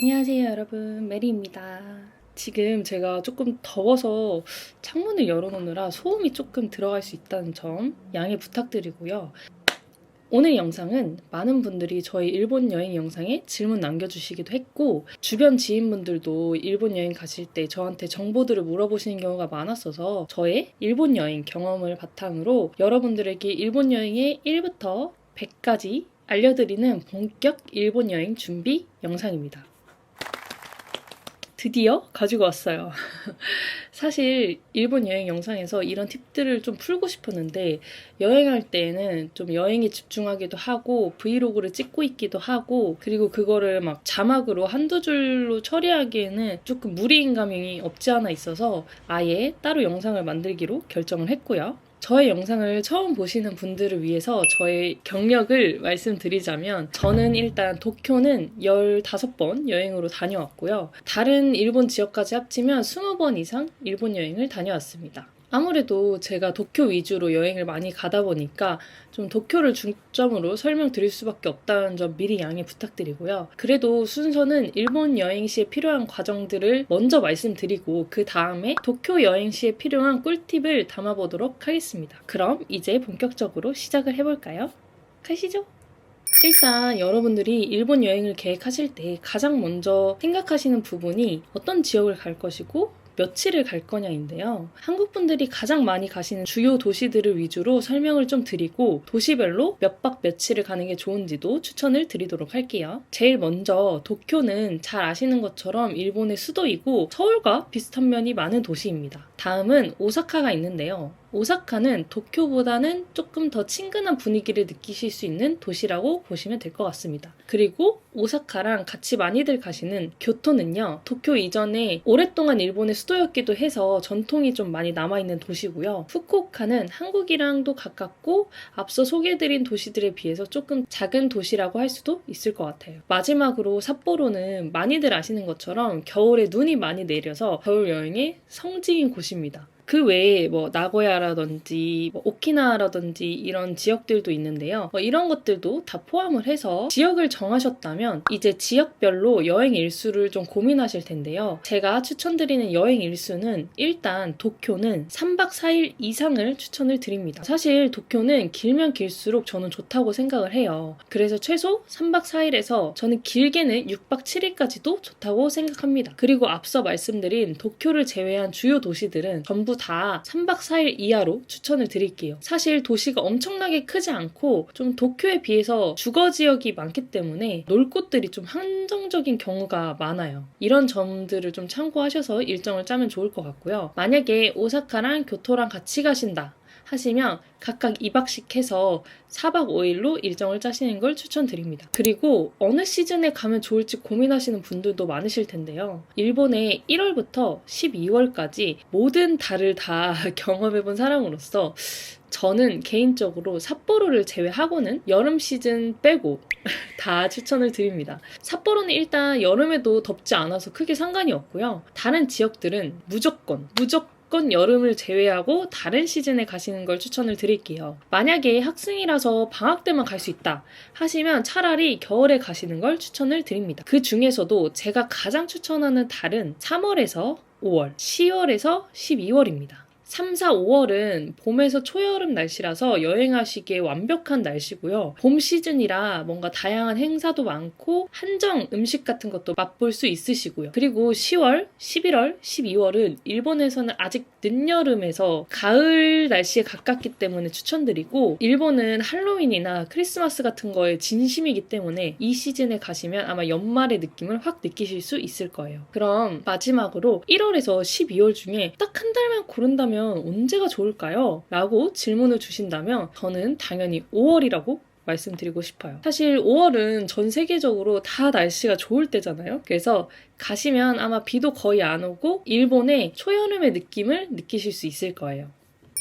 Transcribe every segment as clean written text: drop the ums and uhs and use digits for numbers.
안녕하세요 여러분, 메리입니다. 지금 제가 조금 더워서 창문을 열어놓느라 소음이 조금 들어갈 수 있다는 점 양해 부탁드리고요. 오늘 영상은 많은 분들이 저희 일본 여행 영상에 질문 남겨주시기도 했고, 주변 지인분들도 일본 여행 가실 때 저한테 정보들을 물어보시는 경우가 많았어서 저의 일본 여행 경험을 바탕으로 여러분들에게 일본 여행의 1부터 100까지 알려드리는 본격 일본 여행 준비 영상입니다. 드디어 가지고 왔어요. 사실 일본 여행 영상에서 이런 팁들을 좀 풀고 싶었는데, 여행할 때에는 좀 여행에 집중하기도 하고 브이로그를 찍고 있기도 하고, 그리고 그거를 막 자막으로 한두 줄로 처리하기에는 조금 무리인감이 없지 않아 있어서 아예 따로 영상을 만들기로 결정을 했고요. 저의 영상을 처음 보시는 분들을 위해서 저의 경력을 말씀드리자면, 저는 일단 도쿄는 15번 여행으로 다녀왔고요. 다른 일본 지역까지 합치면 20번 이상 일본 여행을 다녀왔습니다. 아무래도 제가 도쿄 위주로 여행을 많이 가다 보니까 좀 도쿄를 중점으로 설명드릴 수밖에 없다는 점 미리 양해 부탁드리고요. 그래도 순서는 일본 여행 시에 필요한 과정들을 먼저 말씀드리고, 그 다음에 도쿄 여행 시에 필요한 꿀팁을 담아보도록 하겠습니다. 그럼 이제 본격적으로 시작을 해볼까요? 가시죠! 일단 여러분들이 일본 여행을 계획하실 때 가장 먼저 생각하시는 부분이 어떤 지역을 갈 것이고 며칠을 갈 거냐인데요. 한국 분들이 가장 많이 가시는 주요 도시들을 위주로 설명을 좀 드리고, 도시별로 몇 박 며칠을 가는 게 좋은지도 추천을 드리도록 할게요. 제일 먼저 도쿄는 잘 아시는 것처럼 일본의 수도이고 서울과 비슷한 면이 많은 도시입니다. 다음은 오사카가 있는데요. 오사카는 도쿄보다는 조금 더 친근한 분위기를 느끼실 수 있는 도시라고 보시면 될 것 같습니다. 그리고 오사카랑 같이 많이들 가시는 교토는요, 도쿄 이전에 오랫동안 일본의 수도였기도 해서 전통이 좀 많이 남아있는 도시고요. 후쿠오카는 한국이랑도 가깝고 앞서 소개해드린 도시들에 비해서 조금 작은 도시라고 할 수도 있을 것 같아요. 마지막으로 삿포로는 많이들 아시는 것처럼 겨울에 눈이 많이 내려서 겨울 여행의 성지인 곳입니다. 그 외에 나고야라든지 오키나와라든지 이런 지역들도 있는데요. 이런 것들도 다 포함을 해서 지역을 정하셨다면 이제 지역별로 여행 일수를 좀 고민하실 텐데요. 제가 추천드리는 여행 일수는 일단 도쿄는 3박 4일 이상을 추천을 드립니다. 사실 도쿄는 길면 길수록 저는 좋다고 생각을 해요. 그래서 최소 3박 4일에서 저는 길게는 6박 7일까지도 좋다고 생각합니다. 그리고 앞서 말씀드린 도쿄를 제외한 주요 도시들은 전부 다 3박 4일 이하로 추천을 드릴게요. 사실 도시가 엄청나게 크지 않고 좀 도쿄에 비해서 주거 지역이 많기 때문에 놀 곳들이 좀 한정적인 경우가 많아요. 이런 점들을 좀 참고하셔서 일정을 짜면 좋을 것 같고요. 만약에 오사카랑 교토랑 같이 가신다 하시면 각각 2박씩 해서 4박 5일로 일정을 짜시는 걸 추천드립니다. 그리고 어느 시즌에 가면 좋을지 고민하시는 분들도 많으실 텐데요. 일본의 1월부터 12월까지 모든 달을 다 경험해본 사람으로서 저는 개인적으로 삿포로를 제외하고는 여름 시즌 빼고 다 추천을 드립니다. 삿포로는 일단 여름에도 덥지 않아서 크게 상관이 없고요. 다른 지역들은 무조건 여름을 제외하고 다른 시즌에 가시는 걸 추천을 드릴게요. 만약에 학생이라서 방학 때만 갈 수 있다 하시면 차라리 겨울에 가시는 걸 추천을 드립니다. 그 중에서도 제가 가장 추천하는 달은 3월에서 5월, 10월에서 12월입니다. 3, 4, 5월은 봄에서 초여름 날씨라서 여행하시기에 완벽한 날씨고요. 봄 시즌이라 뭔가 다양한 행사도 많고 한정 음식 같은 것도 맛볼 수 있으시고요. 그리고 10월, 11월, 12월은 일본에서는 아직 늦여름에서 가을 날씨에 가깝기 때문에 추천드리고, 일본은 할로윈이나 크리스마스 같은 거에 진심이기 때문에 이 시즌에 가시면 아마 연말의 느낌을 확 느끼실 수 있을 거예요. 그럼 마지막으로 1월에서 12월 중에 딱 한 달만 고른다면 언제가 좋을까요? 라고 질문을 주신다면 저는 당연히 5월이라고 말씀드리고 싶어요. 사실 5월은 전 세계적으로 다 날씨가 좋을 때잖아요. 그래서 가시면 아마 비도 거의 안 오고 일본의 초여름의 느낌을 느끼실 수 있을 거예요.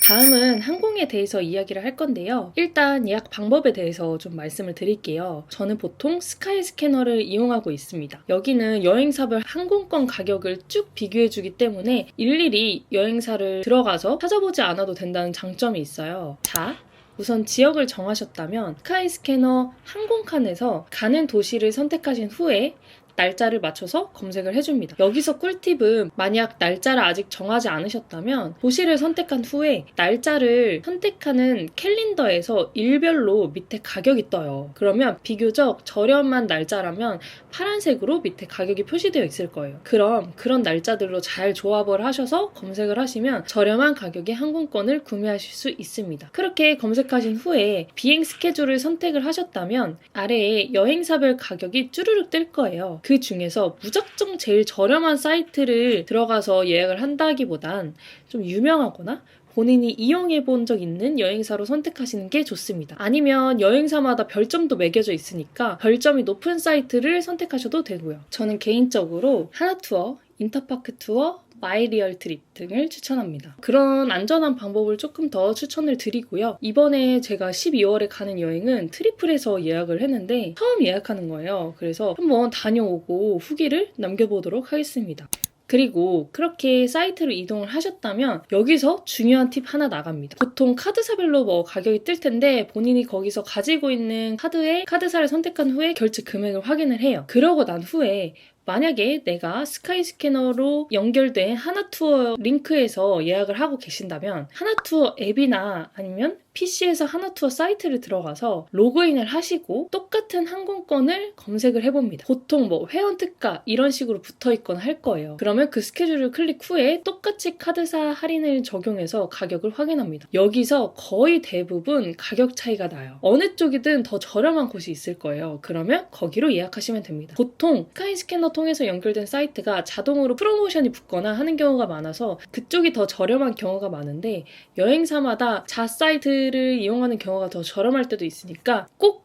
다음은 항공에 대해서 이야기를 할 건데요. 일단 예약 방법에 대해서 좀 말씀을 드릴게요. 저는 보통 스카이스캐너를 이용하고 있습니다. 여기는 여행사별 항공권 가격을 쭉 비교해주기 때문에 일일이 여행사를 들어가서 찾아보지 않아도 된다는 장점이 있어요. 자, 우선 지역을 정하셨다면 스카이스캐너 항공칸에서 가는 도시를 선택하신 후에 날짜를 맞춰서 검색을 해줍니다. 여기서 꿀팁은 만약 날짜를 아직 정하지 않으셨다면 도시를 선택한 후에 날짜를 선택하는 캘린더에서 일별로 밑에 가격이 떠요. 그러면 비교적 저렴한 날짜라면 파란색으로 밑에 가격이 표시되어 있을 거예요. 그럼 그런 날짜들로 잘 조합을 하셔서 검색을 하시면 저렴한 가격의 항공권을 구매하실 수 있습니다. 그렇게 검색하신 후에 비행 스케줄을 선택을 하셨다면 아래에 여행사별 가격이 쭈르륵 뜰 거예요. 그 중에서 무작정 제일 저렴한 사이트를 들어가서 예약을 한다기보단 좀 유명하거나 본인이 이용해 본 적 있는 여행사로 선택하시는 게 좋습니다. 아니면 여행사마다 별점도 매겨져 있으니까 별점이 높은 사이트를 선택하셔도 되고요. 저는 개인적으로 하나투어, 인터파크 투어, 마이리얼 트립 등을 추천합니다. 그런 안전한 방법을 조금 더 추천을 드리고요. 이번에 제가 12월에 가는 여행은 트리플에서 예약을 했는데 처음 예약하는 거예요. 그래서 한번 다녀오고 후기를 남겨보도록 하겠습니다. 그리고 그렇게 사이트로 이동을 하셨다면 여기서 중요한 팁 하나 나갑니다. 보통 카드사별로 뭐 가격이 뜰 텐데 본인이 거기서 가지고 있는 카드에 카드사를 선택한 후에 결제 금액을 확인을 해요. 그러고 난 후에 만약에 내가 스카이스캐너로 연결된 하나투어 링크에서 예약을 하고 계신다면 하나투어 앱이나 아니면 PC에서 하나투어 사이트를 들어가서 로그인을 하시고 똑같은 항공권을 검색을 해봅니다. 보통 뭐 회원 특가 이런 식으로 붙어있거나 할 거예요. 그러면 그 스케줄을 클릭 후에 똑같이 카드사 할인을 적용해서 가격을 확인합니다. 여기서 거의 대부분 가격 차이가 나요. 어느 쪽이든 더 저렴한 곳이 있을 거예요. 그러면 거기로 예약하시면 됩니다. 보통 스카이스캐너 통해서 연결된 사이트가 자동으로 프로모션이 붙거나 하는 경우가 많아서 그쪽이 더 저렴한 경우가 많은데 여행사마다 자 사이트를 이용하는 경우가 더 저렴할 때도 있으니까 꼭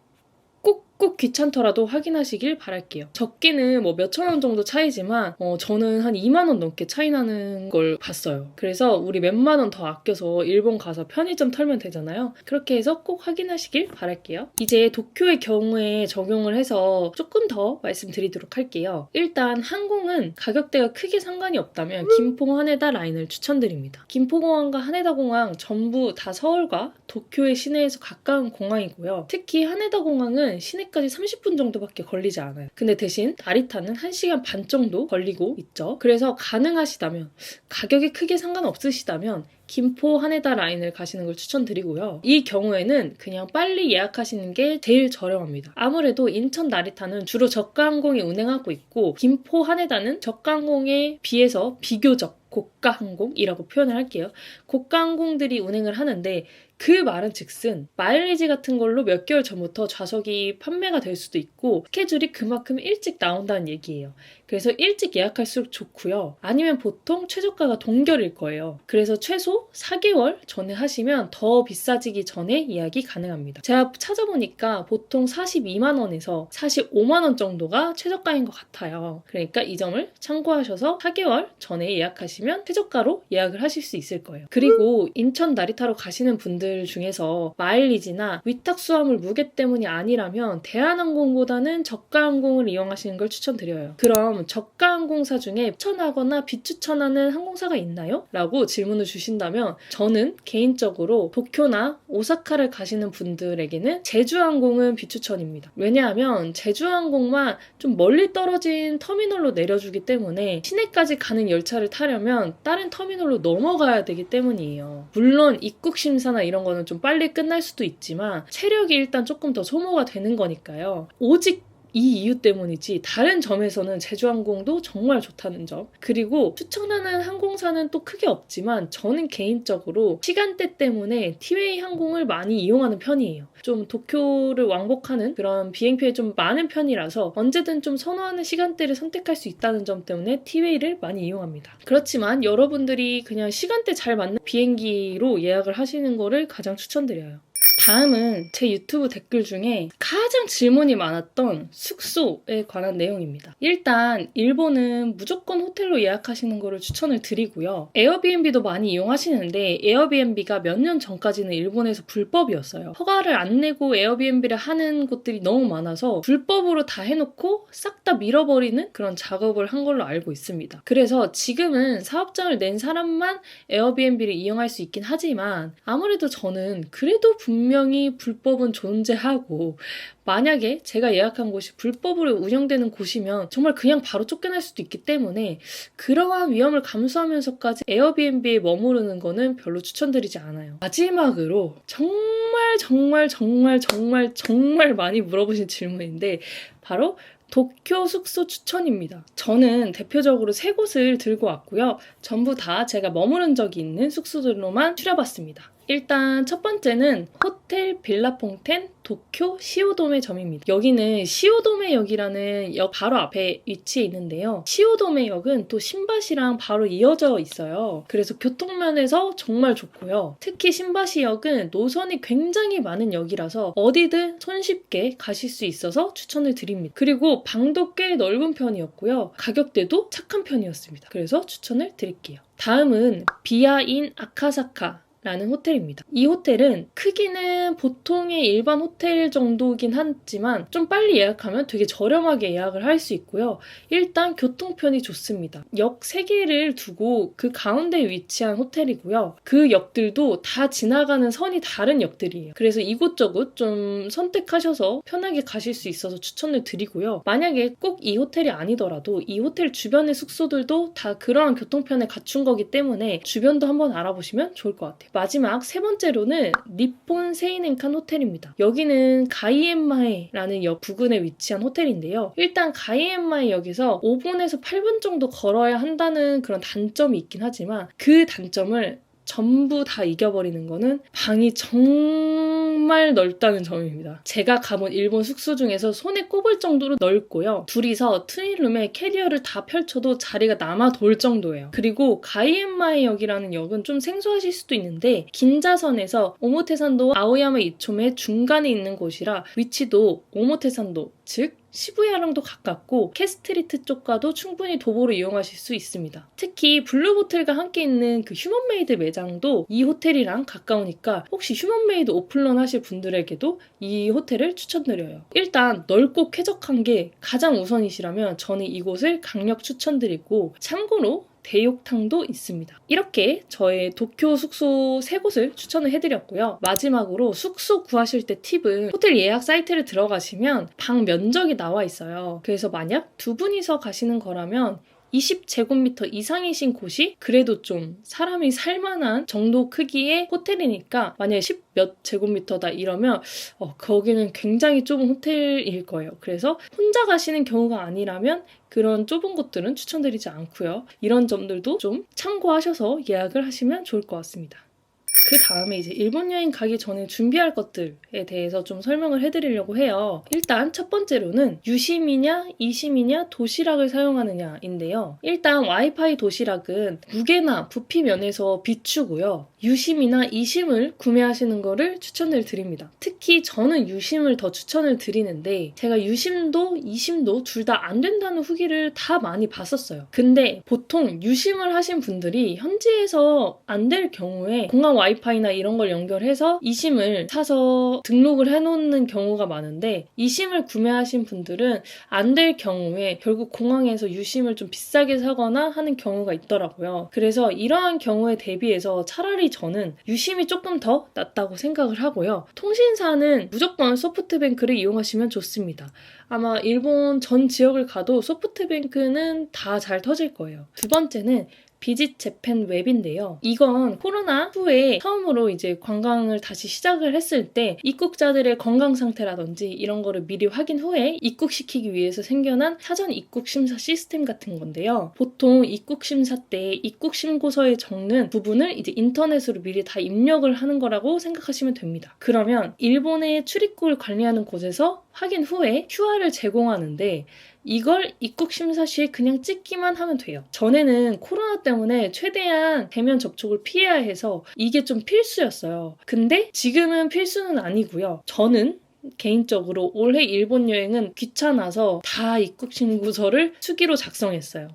귀찮더라도 확인하시길 바랄게요. 적게는 뭐 몇천 원 정도 차이지만 저는 한 2만 원 넘게 차이 나는 걸 봤어요. 그래서 우리 몇만 원 더 아껴서 일본 가서 편의점 털면 되잖아요. 그렇게 해서 꼭 확인하시길 바랄게요. 이제 도쿄의 경우에 적용을 해서 조금 더 말씀드리도록 할게요. 일단 항공은 가격대가 크게 상관이 없다면 김포 하네다 라인을 추천드립니다. 김포공항과 하네다공항 전부 다 서울과 도쿄의 시내에서 가까운 공항이고요. 특히 하네다 공항은 시내까지 30분 정도밖에 걸리지 않아요. 근데 대신 나리타는 1시간 반 정도 걸리고 있죠. 그래서 가능하시다면 가격이 크게 상관없으시다면 김포 하네다 라인을 가시는 걸 추천드리고요. 이 경우에는 그냥 빨리 예약하시는 게 제일 저렴합니다. 아무래도 인천 나리타는 주로 저가항공이 운행하고 있고 김포 하네다는 저가항공에 비해서 비교적 고가 항공이라고 표현을 할게요. 고가 항공들이 운행을 하는데 그 말은 즉슨 마일리지 같은 걸로 몇 개월 전부터 좌석이 판매가 될 수도 있고 스케줄이 그만큼 일찍 나온다는 얘기예요. 그래서 일찍 예약할수록 좋고요. 아니면 보통 최저가가 동결일 거예요. 그래서 최소 4개월 전에 하시면 더 비싸지기 전에 예약이 가능합니다. 제가 찾아보니까 보통 42만 원에서 45만 원 정도가 최저가인 것 같아요. 그러니까 이 점을 참고하셔서 4개월 전에 예약하시면 최저가로 예약을 하실 수 있을 거예요. 그리고 인천 나리타로 가시는 분들 중에서 마일리지나 위탁 수화물 무게 때문이 아니라면 대한항공보다는 저가항공을 이용하시는 걸 추천드려요. 그럼 저가 항공사 중에 추천하거나 비추천하는 항공사가 있나요? 라고 질문을 주신다면 저는 개인적으로 도쿄나 오사카를 가시는 분들에게는 제주항공은 비추천입니다. 왜냐하면 제주항공만 좀 멀리 떨어진 터미널로 내려주기 때문에 시내까지 가는 열차를 타려면 다른 터미널로 넘어가야 되기 때문이에요. 물론 입국 심사나 이런 거는 좀 빨리 끝날 수도 있지만 체력이 일단 조금 더 소모가 되는 거니까요. 오직 이 이유 때문이지 다른 점에서는 제주항공도 정말 좋다는 점. 그리고 추천하는 항공사는 또 크게 없지만 저는 개인적으로 시간대 때문에 티웨이 항공을 많이 이용하는 편이에요. 좀 도쿄를 왕복하는 그런 비행편이 좀 많은 편이라서 언제든 좀 선호하는 시간대를 선택할 수 있다는 점 때문에 티웨이를 많이 이용합니다. 그렇지만 여러분들이 그냥 시간대 잘 맞는 비행기로 예약을 하시는 거를 가장 추천드려요. 다음은 제 유튜브 댓글 중에 가장 질문이 많았던 숙소에 관한 내용입니다. 일단 일본은 무조건 호텔로 예약하시는 거를 추천을 드리고요. 에어비앤비도 많이 이용하시는데 에어비앤비가 몇 년 전까지는 일본에서 불법이었어요. 허가를 안 내고 에어비앤비를 하는 곳들이 너무 많아서 불법으로 다 해놓고 싹 다 밀어버리는 그런 작업을 한 걸로 알고 있습니다. 그래서 지금은 사업장을 낸 사람만 에어비앤비를 이용할 수 있긴 하지만 아무래도 저는 그래도 분명 분명히 불법은 존재하고 만약에 제가 예약한 곳이 불법으로 운영되는 곳이면 정말 그냥 바로 쫓겨날 수도 있기 때문에 그러한 위험을 감수하면서까지 에어비앤비에 머무르는 거는 별로 추천드리지 않아요. 마지막으로 정말 많이 물어보신 질문인데 바로 도쿄 숙소 추천입니다. 저는 대표적으로 3곳을 들고 왔고요. 전부 다 제가 머무른 적이 있는 숙소들로만 추려봤습니다. 일단 첫 번째는 호텔 빌라퐁텐 도쿄 시오도메점입니다. 여기는 시오도메역이라는 역 바로 앞에 위치해 있는데요. 시오도메역은 또 신바시랑 바로 이어져 있어요. 그래서 교통면에서 정말 좋고요. 특히 신바시역은 노선이 굉장히 많은 역이라서 어디든 손쉽게 가실 수 있어서 추천을 드립니다. 그리고 방도 꽤 넓은 편이었고요. 가격대도 착한 편이었습니다. 그래서 추천을 드릴게요. 다음은 비아인 아카사카 라는 호텔입니다. 이 호텔은 크기는 보통의 일반 호텔 정도긴 하지만 좀 빨리 예약하면 되게 저렴하게 예약을 할 수 있고요. 일단 교통편이 좋습니다. 역 3개를 두고 그 가운데에 위치한 호텔이고요. 그 역들도 다 지나가는 선이 다른 역들이에요. 그래서 이곳저곳 좀 선택하셔서 편하게 가실 수 있어서 추천을 드리고요. 만약에 꼭 이 호텔이 아니더라도 이 호텔 주변의 숙소들도 다 그러한 교통편을 갖춘 거기 때문에 주변도 한번 알아보시면 좋을 것 같아요. 마지막 3번째로는 니폰 세이넨칸 호텔입니다. 여기는 가이엔마에라는 역 부근에 위치한 호텔인데요. 일단 가이엔마에 역에서 5분에서 8분 정도 걸어야 한다는 그런 단점이 있긴 하지만 그 단점을 전부 다 이겨버리는 거는 방이 정말 넓다는 점입니다. 제가 가본 일본 숙소 중에서 손에 꼽을 정도로 넓고요. 둘이서 트윈룸에 캐리어를 다 펼쳐도 자리가 남아 돌 정도예요. 그리고 가이엔마에 역이라는 역은 좀 생소하실 수도 있는데 긴자선에서 오모테산도 아오야마 이초메 중간에 있는 곳이라 위치도 오모테산도 즉 시부야랑도 가깝고 캐스트리트 쪽과도 충분히 도보로 이용하실 수 있습니다. 특히 블루보틀과 함께 있는 그 휴먼메이드 매장도 이 호텔이랑 가까우니까 혹시 휴먼메이드 오픈런 하실 분들에게도 이 호텔을 추천드려요. 일단 넓고 쾌적한 게 가장 우선이시라면 저는 이곳을 강력 추천드리고 참고로 대욕탕도 있습니다. 이렇게 저의 도쿄 숙소 3곳을 추천을 해드렸고요. 마지막으로 숙소 구하실 때 팁은 호텔 예약 사이트를 들어가시면 방 면적이 나와 있어요. 그래서 만약 2분이서 가시는 거라면 20제곱미터 이상이신 곳이 그래도 좀 사람이 살만한 정도 크기의 호텔이니까 만약에 10몇 제곱미터다 이러면 거기는 굉장히 좁은 호텔일 거예요. 그래서 혼자 가시는 경우가 아니라면 그런 좁은 곳들은 추천드리지 않고요. 이런 점들도 좀 참고하셔서 예약을 하시면 좋을 것 같습니다. 그 다음에 이제 일본 여행 가기 전에 준비할 것들에 대해서 좀 설명을 해드리려고 해요. 일단 첫 번째로는 유심이냐 이심이냐 도시락을 사용하느냐인데요. 일단 와이파이 도시락은 무게나 부피 면에서 비추고요. 유심이나 이심을 구매하시는 거를 추천을 드립니다. 특히 저는 유심을 더 추천을 드리는데 제가 유심도 이심도 둘 다 안 된다는 후기를 다 많이 봤었어요. 근데 보통 유심을 하신 분들이 현지에서 안 될 경우에 공항 와이파이나 이런 걸 연결해서 이심을 사서 등록을 해놓는 경우가 많은데 이심을 구매하신 분들은 안 될 경우에 결국 공항에서 유심을 좀 비싸게 사거나 하는 경우가 있더라고요. 그래서 이러한 경우에 대비해서 차라리 저는 유심이 조금 더 낫다고 생각을 하고요. 통신사는 무조건 소프트뱅크를 이용하시면 좋습니다. 아마 일본 전 지역을 가도 소프트뱅크는 다 잘 터질 거예요. 두 번째는 비짓 재팬 웹인데요. 이건 코로나 후에 처음으로 이제 관광을 다시 시작을 했을 때 입국자들의 건강 상태라든지 이런 거를 미리 확인 후에 입국시키기 위해서 생겨난 사전 입국 심사 시스템 같은 건데요. 보통 입국 심사 때 입국 신고서에 적는 부분을 이제 인터넷으로 미리 다 입력을 하는 거라고 생각하시면 됩니다. 그러면 일본의 출입국을 관리하는 곳에서 확인 후에 QR을 제공하는데 이걸 입국 심사 시에 그냥 찍기만 하면 돼요. 전에는 코로나 때문에 최대한 대면 접촉을 피해야 해서 이게 좀 필수였어요. 근데 지금은 필수는 아니고요. 저는 개인적으로 올해 일본 여행은 귀찮아서 다 입국 신고서를 수기로 작성했어요.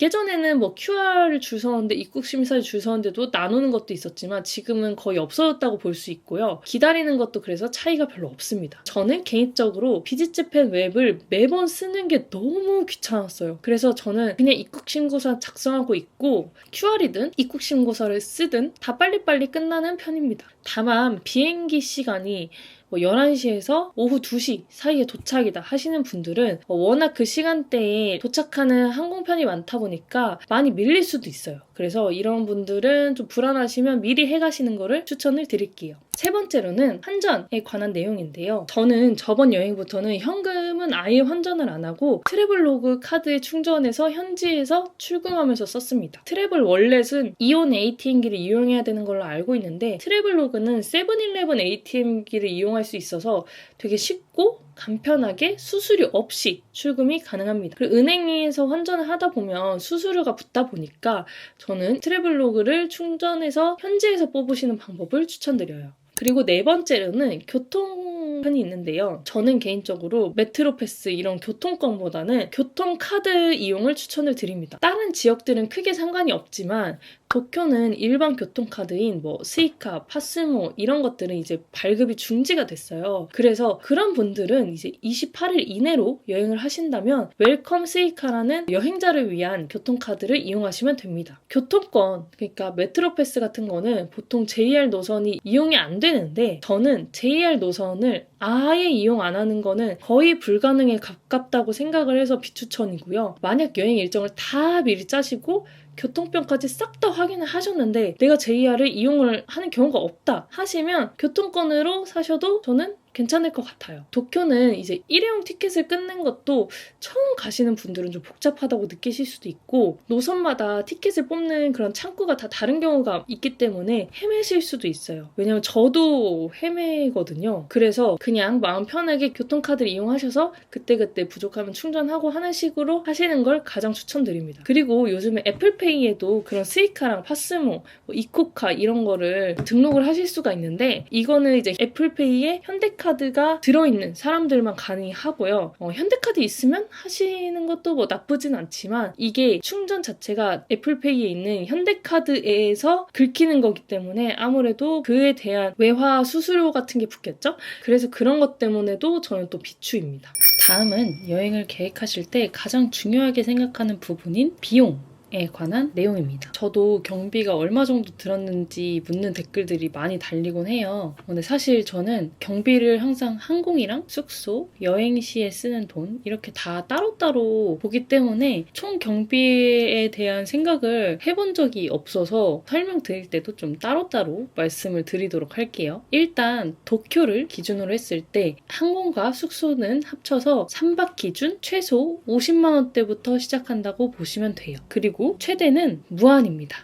예전에는 뭐 QR을 줄 서는데 입국 심사를 줄 서는데도 나누는 것도 있었지만 지금은 거의 없어졌다고 볼 수 있고요. 기다리는 것도 그래서 차이가 별로 없습니다. 저는 개인적으로 비즈재팬 웹을 매번 쓰는 게 너무 귀찮았어요. 그래서 저는 그냥 입국 신고서 작성하고 있고 QR이든 입국 신고서를 쓰든 다 빨리빨리 끝나는 편입니다. 다만 비행기 시간이 11시에서 오후 2시 사이에 도착이다 하시는 분들은 워낙 그 시간대에 도착하는 항공편이 많다 보니까 많이 밀릴 수도 있어요. 그래서 이런 분들은 좀 불안하시면 미리 해가시는 거를 추천을 드릴게요. 세 번째로는 환전에 관한 내용인데요. 저는 저번 여행부터는 현금은 아예 환전을 안 하고 트래블로그 카드에 충전해서 현지에서 출금하면서 썼습니다. 트래블 월렛은 이온 ATM기를 이용해야 되는 걸로 알고 있는데 트래블로그는 세븐일레븐 ATM기를 이용할 수 있어서 되게 쉽고 간편하게 수수료 없이 출금이 가능합니다. 그리고 은행에서 환전을 하다 보면 수수료가 붙다 보니까 저는 트래블로그를 충전해서 현지에서 뽑으시는 방법을 추천드려요. 그리고 네 번째로는 교통편이 있는데요. 저는 개인적으로 메트로패스 이런 교통권보다는 교통카드 이용을 추천을 드립니다. 다른 지역들은 크게 상관이 없지만 도쿄는 일반 교통카드인 스이카, 파스모 이런 것들은 이제 발급이 중지가 됐어요. 그래서 그런 분들은 이제 28일 이내로 여행을 하신다면 웰컴 스이카라는 여행자를 위한 교통카드를 이용하시면 됩니다. 교통권, 그러니까 메트로패스 같은 거는 보통 JR 노선이 이용이 안 되는데 저는 JR 노선을 아예 이용 안 하는 거는 거의 불가능에 가깝다고 생각을 해서 비추천이고요. 만약 여행 일정을 다 미리 짜시고 교통편까지 싹 다 확인을 하셨는데 내가 JR을 이용을 하는 경우가 없다 하시면 교통권으로 사셔도 저는 괜찮을 것 같아요. 도쿄는 이제 일회용 티켓을 끊는 것도 처음 가시는 분들은 좀 복잡하다고 느끼실 수도 있고 노선마다 티켓을 뽑는 그런 창구가 다 다른 경우가 있기 때문에 헤매실 수도 있어요. 왜냐면 저도 헤매거든요. 그래서 그냥 마음 편하게 교통카드를 이용하셔서 그때그때 부족하면 충전하고 하는 식으로 하시는 걸 가장 추천드립니다. 그리고 요즘에 애플페이에도 그런 스이카랑 파스모, 이코카 이런 거를 등록을 하실 수가 있는데 이거는 이제 애플페이에 현대카드가 들어있는 사람들만 가능하고요. 현대카드 있으면 하시는 것도 나쁘진 않지만 이게 충전 자체가 애플페이에 있는 현대카드에서 긁히는 거기 때문에 아무래도 그에 대한 외화 수수료 같은 게 붙겠죠? 그래서 그런 것 때문에도 저는 또 비추입니다. 다음은 여행을 계획하실 때 가장 중요하게 생각하는 부분인 비용 에 관한 내용입니다. 저도 경비가 얼마 정도 들었는지 묻는 댓글들이 많이 달리곤 해요. 근데 사실 저는 경비를 항상 항공이랑 숙소, 여행 시에 쓰는 돈 이렇게 다 따로따로 보기 때문에 총 경비에 대한 생각을 해본 적이 없어서 설명드릴 때도 좀 따로따로 말씀을 드리도록 할게요. 일단 도쿄를 기준으로 했을 때 항공과 숙소는 합쳐서 3박 기준 최소 50만 원대부터 시작한다고 보시면 돼요. 그리고 최대는 무한입니다.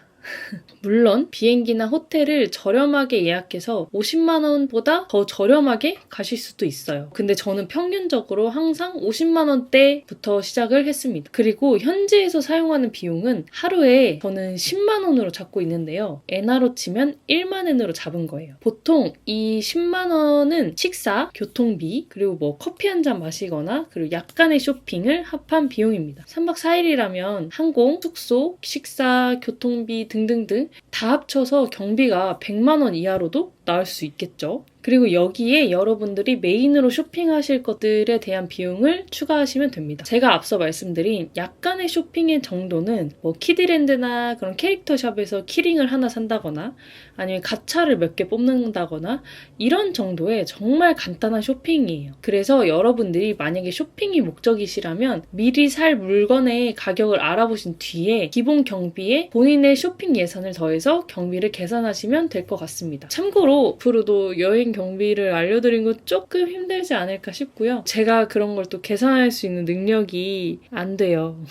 물론 비행기나 호텔을 저렴하게 예약해서 50만 원보다 더 저렴하게 가실 수도 있어요. 근데 저는 평균적으로 항상 50만 원대부터 시작을 했습니다. 그리고 현지에서 사용하는 비용은 하루에 저는 10만 원으로 잡고 있는데요. 엔화로 치면 1만 엔으로 잡은 거예요. 보통 이 10만 원은 식사, 교통비, 그리고 커피 한 잔 마시거나 그리고 약간의 쇼핑을 합한 비용입니다. 3박 4일이라면 항공, 숙소, 식사, 교통비 등등등 다 합쳐서 경비가 100만 원 이하로도 나올 수 있겠죠. 그리고 여기에 여러분들이 메인으로 쇼핑하실 것들에 대한 비용을 추가하시면 됩니다. 제가 앞서 말씀드린 약간의 쇼핑의 정도는 키디랜드나 그런 캐릭터샵에서 키링을 하나 산다거나 아니면 가차를 몇 개 뽑는다거나 이런 정도의 정말 간단한 쇼핑이에요. 그래서 여러분들이 만약에 쇼핑이 목적이시라면 미리 살 물건의 가격을 알아보신 뒤에 기본 경비에 본인의 쇼핑 예산을 더해서 경비를 계산하시면 될 것 같습니다. 참고로 앞으로도 여행 경비를 알려드린 거 조금 힘들지 않을까 싶고요. 제가 그런 걸 또 계산할 수 있는 능력이 안 돼요.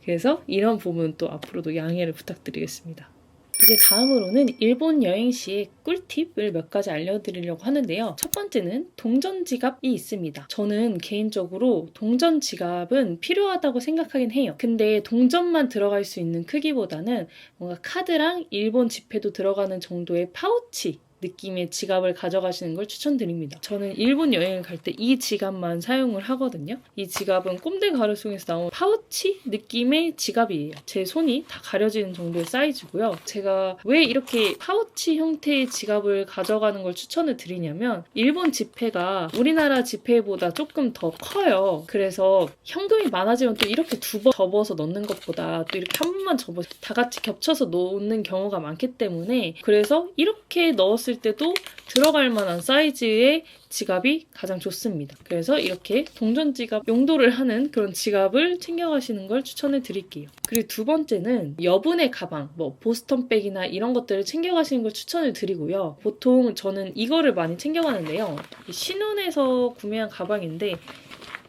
그래서 이런 부분 또 앞으로도 양해를 부탁드리겠습니다. 이제 다음으로는 일본 여행 시의 꿀팁을 몇 가지 알려드리려고 하는데요. 첫 번째는 동전 지갑이 있습니다. 저는 개인적으로 동전 지갑은 필요하다고 생각하긴 해요. 근데 동전만 들어갈 수 있는 크기보다는 뭔가 카드랑 일본 지폐도 들어가는 정도의 파우치 느낌의 지갑을 가져가시는 걸 추천드립니다. 저는 일본 여행을 갈 때 이 지갑만 사용을 하거든요. 이 지갑은 꼼데 가르송에서 나온 파우치 느낌의 지갑이에요. 제 손이 다 가려지는 정도의 사이즈고요. 제가 왜 이렇게 파우치 형태의 지갑을 가져가는 걸 추천을 드리냐면 일본 지폐가 우리나라 지폐보다 조금 더 커요. 그래서 현금이 많아지면 또 이렇게 두 번 접어서 넣는 것보다 또 이렇게 한 번만 접어서 다 같이 겹쳐서 놓는 경우가 많기 때문에 그래서 이렇게 넣었을 때도 들어갈 만한 사이즈의 지갑이 가장 좋습니다. 그래서 이렇게 동전 지갑 용도를 하는 그런 지갑을 챙겨가시는 걸 추천해 드릴게요. 그리고 두 번째는 여분의 가방, 뭐 보스턴백이나 이런 것들을 챙겨가시는 걸 추천을 드리고요. 보통 저는 이거를 많이 챙겨가는데요. 신혼에서 구매한 가방인데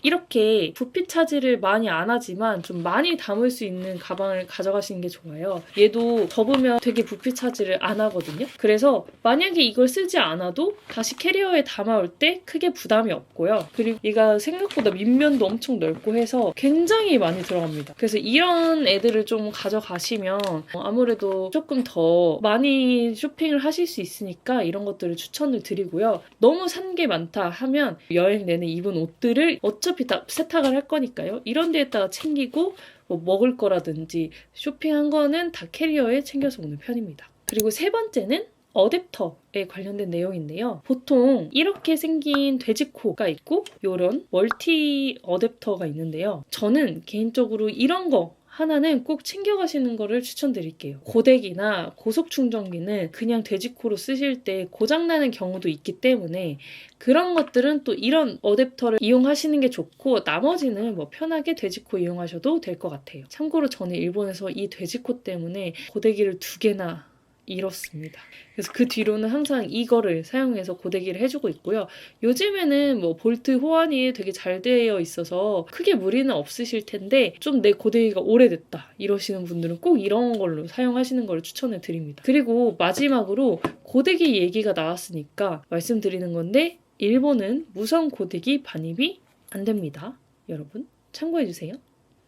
이렇게 부피 차지를 많이 안 하지만 좀 많이 담을 수 있는 가방을 가져가시는 게 좋아요. 얘도 접으면 되게 부피 차지를 안 하거든요. 그래서 만약에 이걸 쓰지 않아도 다시 캐리어에 담아올 때 크게 부담이 없고요. 그리고 얘가 생각보다 밑면도 엄청 넓고 해서 굉장히 많이 들어갑니다. 그래서 이런 애들을 좀 가져가시면 아무래도 조금 더 많이 쇼핑을 하실 수 있으니까 이런 것들을 추천을 드리고요. 너무 산 게 많다 하면 여행 내내 입은 옷들을 어차피 다 세탁을 할 거니까요. 이런 데에다가 챙기고 뭐 먹을 거라든지 쇼핑한 거는 다 캐리어에 챙겨서 오는 편입니다. 그리고 세 번째는 어댑터에 관련된 내용인데요. 보통 이렇게 생긴 돼지코가 있고 이런 멀티 어댑터가 있는데요. 저는 개인적으로 이런 거 하나는 꼭 챙겨가시는 거를 추천드릴게요. 고데기나 고속충전기는 그냥 돼지코로 쓰실 때 고장나는 경우도 있기 때문에 그런 것들은 또 이런 어댑터를 이용하시는 게 좋고 나머지는 뭐 편하게 돼지코 이용하셔도 될 것 같아요. 참고로 저는 일본에서 이 돼지코 때문에 고데기를 2개나 잃었습니다. 그래서 그 뒤로는 항상 이거를 사용해서 고데기를 해주고 있고요. 요즘에는 뭐 볼트 호환이 되게 잘 되어 있어서 크게 무리는 없으실 텐데 좀 내 고데기가 오래됐다 이러시는 분들은 꼭 이런 걸로 사용하시는 걸 추천해 드립니다. 그리고 마지막으로 고데기 얘기가 나왔으니까 말씀드리는 건데 일본은 무선 고데기 반입이 안 됩니다. 여러분 참고해주세요.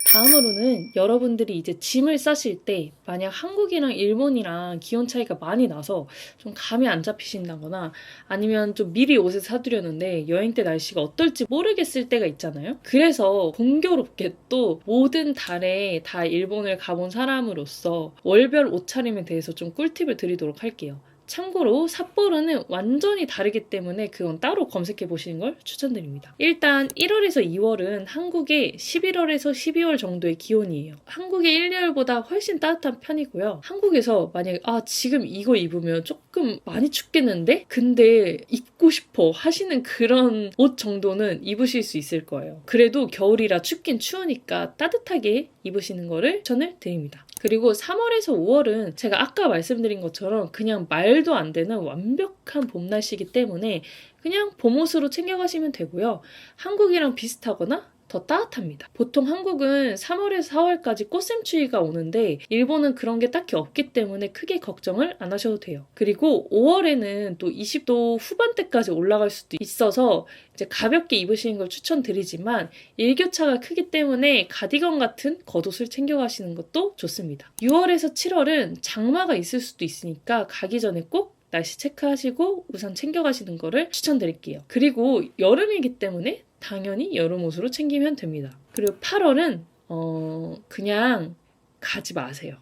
다음으로는 여러분들이 이제 짐을 싸실 때 만약 한국이랑 일본이랑 기온 차이가 많이 나서 좀 감이 안 잡히신다거나 아니면 좀 미리 옷을 사두려는데 여행 때 날씨가 어떨지 모르겠을 때가 있잖아요. 그래서 공교롭게 또 모든 달에 다 일본을 가본 사람으로서 월별 옷차림에 대해서 좀 꿀팁을 드리도록 할게요. 참고로 삿포로는 완전히 다르기 때문에 그건 따로 검색해 보시는 걸 추천드립니다. 일단 1월에서 2월은 한국의 11월에서 12월 정도의 기온이에요. 한국의 1, 2월보다 훨씬 따뜻한 편이고요. 한국에서 만약에 지금 이거 입으면 조금 많이 춥겠는데? 근데 입고 싶어 하시는 그런 옷 정도는 입으실 수 있을 거예요. 그래도 겨울이라 춥긴 추우니까 따뜻하게 입으시는 거를 추천을 드립니다. 그리고 3월에서 5월은 제가 아까 말씀드린 것처럼 그냥 말도 안 되는 완벽한 봄 날씨이기 때문에 그냥 봄옷으로 챙겨가시면 되고요. 한국이랑 비슷하거나 더 따뜻합니다. 보통 한국은 3월에서 4월까지 꽃샘추위가 오는데 일본은 그런 게 딱히 없기 때문에 크게 걱정을 안 하셔도 돼요. 그리고 5월에는 또 20도 후반대까지 올라갈 수도 있어서 이제 가볍게 입으시는 걸 추천드리지만 일교차가 크기 때문에 가디건 같은 겉옷을 챙겨가시는 것도 좋습니다. 6월에서 7월은 장마가 있을 수도 있으니까 가기 전에 꼭 날씨 체크하시고 우산 챙겨가시는 거를 추천드릴게요. 그리고 여름이기 때문에 당연히 여름 옷으로 챙기면 됩니다. 그리고 8월은 그냥 가지 마세요.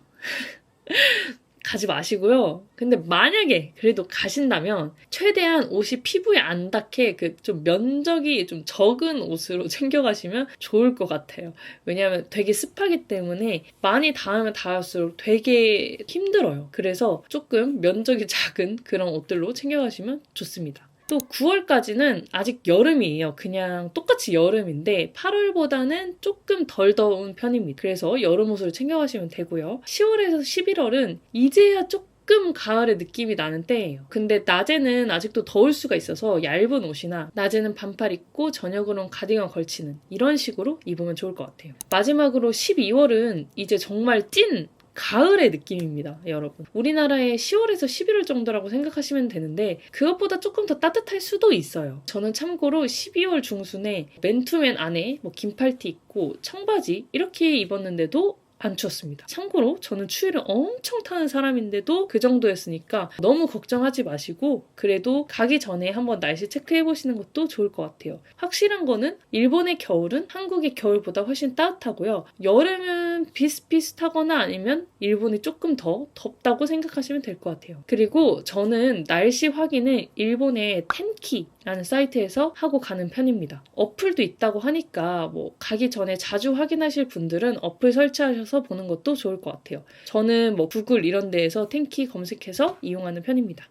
가지 마시고요. 근데 만약에 그래도 가신다면 최대한 옷이 피부에 안 닿게 그 좀 면적이 좀 적은 옷으로 챙겨가시면 좋을 것 같아요. 왜냐하면 되게 습하기 때문에 많이 닿으면 닿을수록 되게 힘들어요. 그래서 조금 면적이 작은 그런 옷들로 챙겨가시면 좋습니다. 또 9월까지는 아직 여름이에요. 그냥 똑같이 여름인데 8월보다는 조금 덜 더운 편입니다. 그래서 여름 옷을 챙겨가시면 되고요. 10월에서 11월은 이제야 조금 가을의 느낌이 나는 때예요. 근데 낮에는 아직도 더울 수가 있어서 얇은 옷이나 낮에는 반팔 입고 저녁으로는 가디건 걸치는 이런 식으로 입으면 좋을 것 같아요. 마지막으로 12월은 이제 정말 찐 가을의 느낌입니다, 여러분. 우리나라의 10월에서 11월 정도라고 생각하시면 되는데 그것보다 조금 더 따뜻할 수도 있어요. 저는 참고로 12월 중순에 맨투맨 안에 뭐 긴팔티 입고 청바지 이렇게 입었는데도 안 추웠습니다. 참고로 저는 추위를 엄청 타는 사람인데도 그 정도였으니까 너무 걱정하지 마시고 그래도 가기 전에 한번 날씨 체크해보시는 것도 좋을 것 같아요. 확실한 거는 일본의 겨울은 한국의 겨울보다 훨씬 따뜻하고요. 여름은 비슷비슷하거나 아니면 일본이 조금 더 덥다고 생각하시면 될 것 같아요. 그리고 저는 날씨 확인을 일본의 텐키라는 사이트에서 하고 가는 편입니다. 어플도 있다고 하니까 뭐 가기 전에 자주 확인하실 분들은 어플 설치하셔서 보는 것도 좋을 것 같아요. 저는 뭐 구글 이런 데에서 텐키 검색해서 이용하는 편입니다.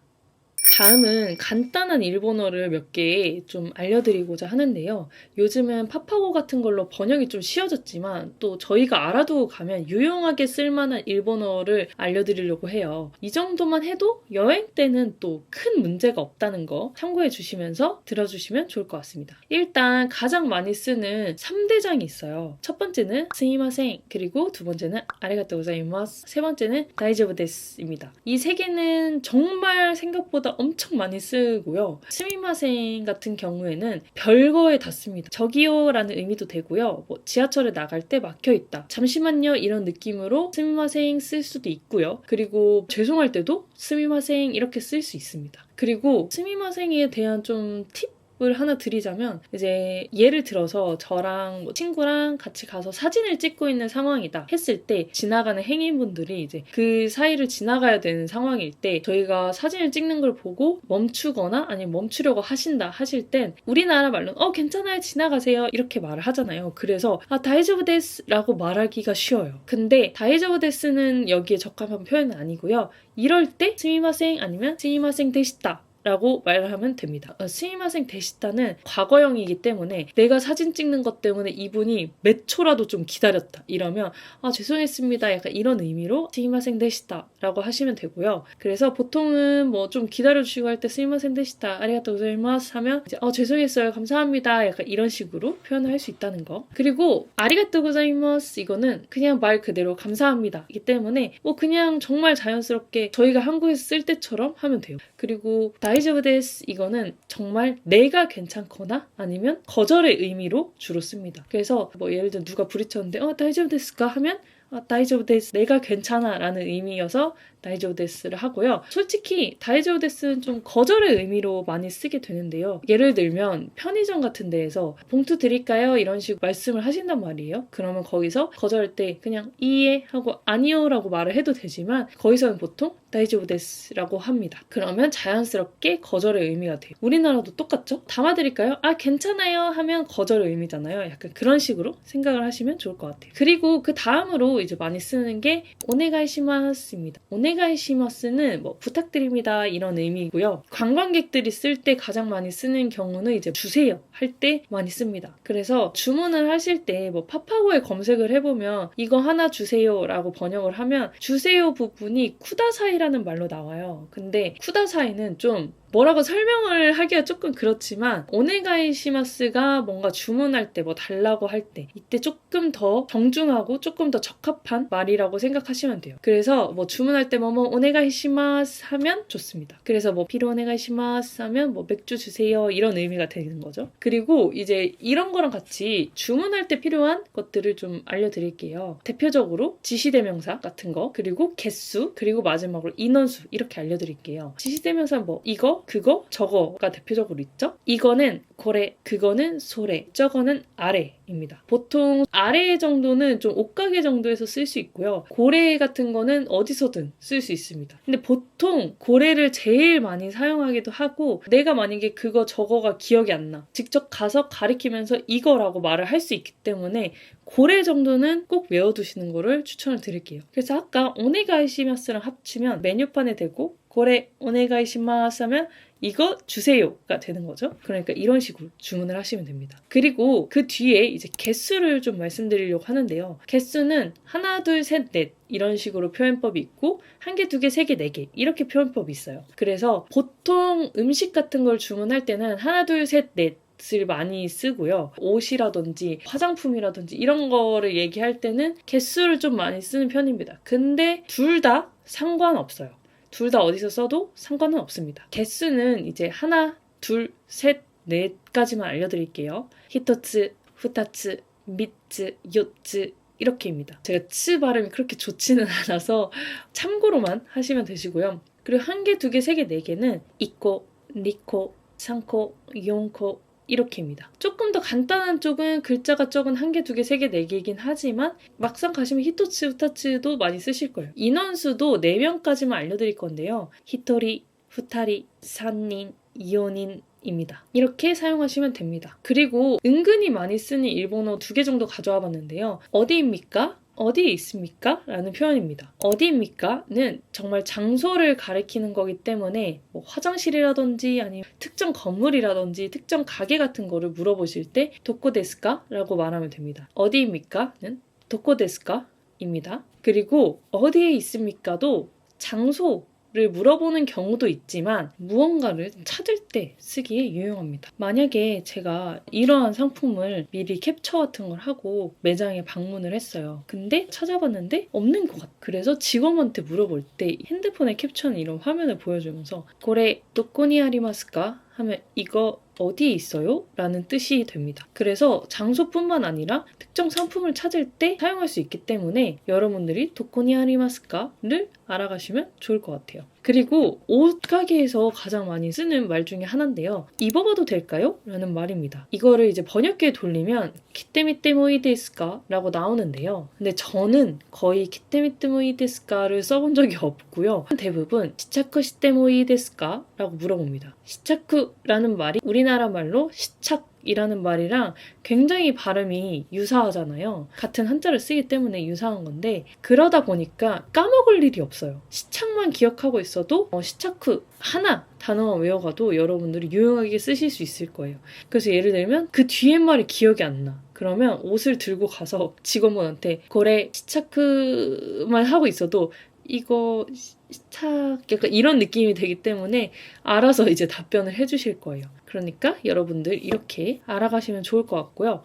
다음은 간단한 일본어를 몇 개 좀 알려드리고자 하는데요. 요즘은 파파고 같은 걸로 번역이 좀 쉬워졌지만 또 저희가 알아두고 가면 유용하게 쓸만한 일본어를 알려드리려고 해요. 이 정도만 해도 여행 때는 또 큰 문제가 없다는 거 참고해 주시면서 들어주시면 좋을 것 같습니다. 일단 가장 많이 쓰는 3대장이 있어요. 첫 번째는 스미마셍, 그리고 두 번째는 아리가또 고자이마스, 세 번째는 다이저브 데스입니다. 이 세 개는 정말 생각보다 엄청 많이 쓰고요. 스미마셍 같은 경우에는 별거에 닿습니다. 저기요라는 의미도 되고요. 뭐 지하철에 나갈 때 막혀있다, 잠시만요 이런 느낌으로 스미마셍 쓸 수도 있고요. 그리고 죄송할 때도 스미마셍 이렇게 쓸 수 있습니다. 그리고 스미마셍에 대한 좀 팁을 하나 드리자면, 이제 예를 들어서 저랑 뭐 친구랑 같이 가서 사진을 찍고 있는 상황이다 했을 때 지나가는 행인분들이 이제 그 사이를 지나가야 되는 상황일 때 저희가 사진을 찍는 걸 보고 멈추거나 아니면 멈추려고 하신다 하실 땐 우리나라 말로는 괜찮아요 지나가세요 이렇게 말을 하잖아요. 그래서 다이저브 데스 라고 말하기가 쉬워요. 근데 다이저브 데스는 여기에 적합한 표현은 아니고요. 이럴 때 스미마셍 아니면 스미마셍 데시타 라고 말을 하면 됩니다. 스미마셍 데시타는 과거형이기 때문에 내가 사진 찍는 것 때문에 이분이 몇 초라도 좀 기다렸다 이러면 죄송했습니다 약간 이런 의미로 스미마셍 데시타 라고 하시면 되고요. 그래서 보통은 뭐 좀 기다려주시고 할 때 스미마셍 데시타 아리가또 고자이마스 하면 이제 죄송했어요 감사합니다 약간 이런 식으로 표현을 할 수 있다는 거. 그리고 아리가또 고자이마스 이거는 그냥 말 그대로 감사합니다 이기 때문에 뭐 그냥 정말 자연스럽게 저희가 한국에서 쓸 때처럼 하면 돼요. 그리고 다이저브 데스 이거는 정말 내가 괜찮거나 아니면 거절의 의미로 주로 씁니다. 그래서 뭐 예를 들어 누가 부딪혔는데 다이저브 데스까 하면 다이저브 데스 내가 괜찮아 라는 의미여서 다이저브 데스를 하고요. 솔직히 다이저브 데스는 좀 거절의 의미로 많이 쓰게 되는데요. 예를 들면 편의점 같은 데에서 봉투 드릴까요? 이런 식으로 말씀을 하신단 말이에요. 그러면 거기서 거절할 때 그냥 이해 하고 아니요 라고 말을 해도 되지만 거기서는 보통 다이저브 데스라고 합니다. 그러면 자연스럽게 거절의 의미가 돼요. 우리나라도 똑같죠? 담아드릴까요? 괜찮아요 하면 거절의 의미잖아요. 약간 그런 식으로 생각을 하시면 좋을 것 같아요. 그리고 그 다음으로 이제 많이 쓰는 게 오네가이시마스입니다. 오네가이시마스는 뭐 부탁드립니다 이런 의미고요. 관광객들이 쓸 때 가장 많이 쓰는 경우는 이제 주세요 할 때 많이 씁니다. 그래서 주문을 하실 때 뭐 파파고에 검색을 해보면 이거 하나 주세요 라고 번역을 하면 주세요 부분이 쿠다사이라는 말로 나와요. 근데 쿠다사이는 좀 뭐라고 설명을 하기가 조금 그렇지만 오네가이시마스가 뭔가 주문할 때 뭐 달라고 할 때 이때 조금 더 정중하고 조금 더 적합한 말이라고 생각하시면 돼요. 그래서 뭐 주문할 때 뭐뭐 오네가이시마스 하면 좋습니다. 그래서 뭐 피로 오네가이시마스 하면 뭐 맥주 주세요 이런 의미가 되는 거죠. 그리고 이제 이런 거랑 같이 주문할 때 필요한 것들을 좀 알려드릴게요. 대표적으로 지시대명사 같은 거, 그리고 개수, 그리고 마지막으로 인원수 이렇게 알려드릴게요. 지시대명사는 뭐 이거 그거, 저거가 대표적으로 있죠? 이거는 고래, 그거는 소래, 저거는 아래입니다. 보통 아래 정도는 좀 옷가게 정도에서 쓸 수 있고요. 고래 같은 거는 어디서든 쓸 수 있습니다. 근데 보통 고래를 제일 많이 사용하기도 하고 내가 만약에 그거 저거가 기억이 안 나. 직접 가서 가리키면서 이거라고 말을 할 수 있기 때문에 고래 정도는 꼭 외워두시는 거를 추천을 드릴게요. 그래서 아까 오네가이시마스랑 합치면 메뉴판에 대고 고래 오네가이시마스 하면 이거 주세요가 되는 거죠. 그러니까 이런 식으로 주문을 하시면 됩니다. 그리고 그 뒤에 이제 개수를 좀 말씀드리려고 하는데요. 개수는 하나, 둘, 셋, 넷 이런 식으로 표현법이 있고 한 개, 두 개, 세 개, 네 개 이렇게 표현법이 있어요. 그래서 보통 음식 같은 걸 주문할 때는 하나, 둘, 셋, 넷 을 많이 쓰고요. 옷이라든지 화장품이라든지 이런 거를 얘기할 때는 개수를 좀 많이 쓰는 편입니다. 근데 둘 다 상관없어요. 둘 다 어디서 써도 상관은 없습니다. 개수는 이제 하나, 둘, 셋, 넷까지만 알려드릴게요. 히토츠, 후타츠, 미츠, 요츠, 이렇게입니다. 제가 츠 발음이 그렇게 좋지는 않아서 참고로만 하시면 되시고요. 그리고 1개, 2개, 3개, 4개는 이코, 니코, 상코, 용코 이렇게입니다. 조금 더 간단한 쪽은 글자가 적은 1개, 2개, 3개, 4개이긴 하지만 막상 가시면 히토츠, 후타츠도 많이 쓰실 거예요. 인원수도 4명까지만 알려드릴 건데요. 히토리, 후타리, 산닌, 이오닌 입니다. 이렇게 사용하시면 됩니다. 그리고 은근히 많이 쓰는 일본어 2개 정도 가져와 봤는데요. 어디입니까? 어디에 있습니까? 라는 표현입니다. 어디입니까?는 정말 장소를 가리키는 거기 때문에 뭐 화장실이라든지 아니면 특정 건물이라든지 특정 가게 같은 거를 물어보실 때 도코 데스까? 라고 말하면 됩니다. 어디입니까?는 도코 데스까? 입니다. 그리고 어디에 있습니까?도 장소 를 물어보는 경우도 있지만 무언가를 찾을 때 쓰기에 유용합니다. 만약에 제가 이러한 상품을 미리 캡처 같은 걸 하고 매장에 방문을 했어요. 근데 찾아봤는데 없는 것 같아요. 그래서 직원한테 물어볼 때 핸드폰에 캡처한 이런 화면을 보여주면서 고래 도코니 아리마스까? 하면 이거 어디에 있어요? 라는 뜻이 됩니다. 그래서 장소뿐만 아니라 특정 상품을 찾을 때 사용할 수 있기 때문에 여러분들이 도코니 아리마스까?를 알아가시면 좋을 것 같아요. 그리고 옷가게에서 가장 많이 쓰는 말 중에 하나인데요. 입어봐도 될까요? 라는 말입니다. 이거를 이제 번역기에 돌리면 키테미테 모이 데스까? 라고 나오는데요. 근데 저는 거의 키테미테 모이 데스까를 써본 적이 없고요. 대부분 시차쿠 시테 모이 데스까? 라고 물어봅니다. 시차쿠라는 말이 우리나라 말로 시착 이라는 말이랑 굉장히 발음이 유사하잖아요. 같은 한자를 쓰기 때문에 유사한 건데 그러다 보니까 까먹을 일이 없어요. 시착만 기억하고 있어도 시차쿠 하나 단어만 외워가도 여러분들이 유용하게 쓰실 수 있을 거예요. 그래서 예를 들면 그 뒤에 말이 기억이 안 나. 그러면 옷을 들고 가서 직원분한테 고래 시차쿠만 하고 있어도 이거 시착 약간 이런 느낌이 되기 때문에 알아서 이제 답변을 해주실 거예요. 그러니까 여러분들 이렇게 알아가시면 좋을 것 같고요.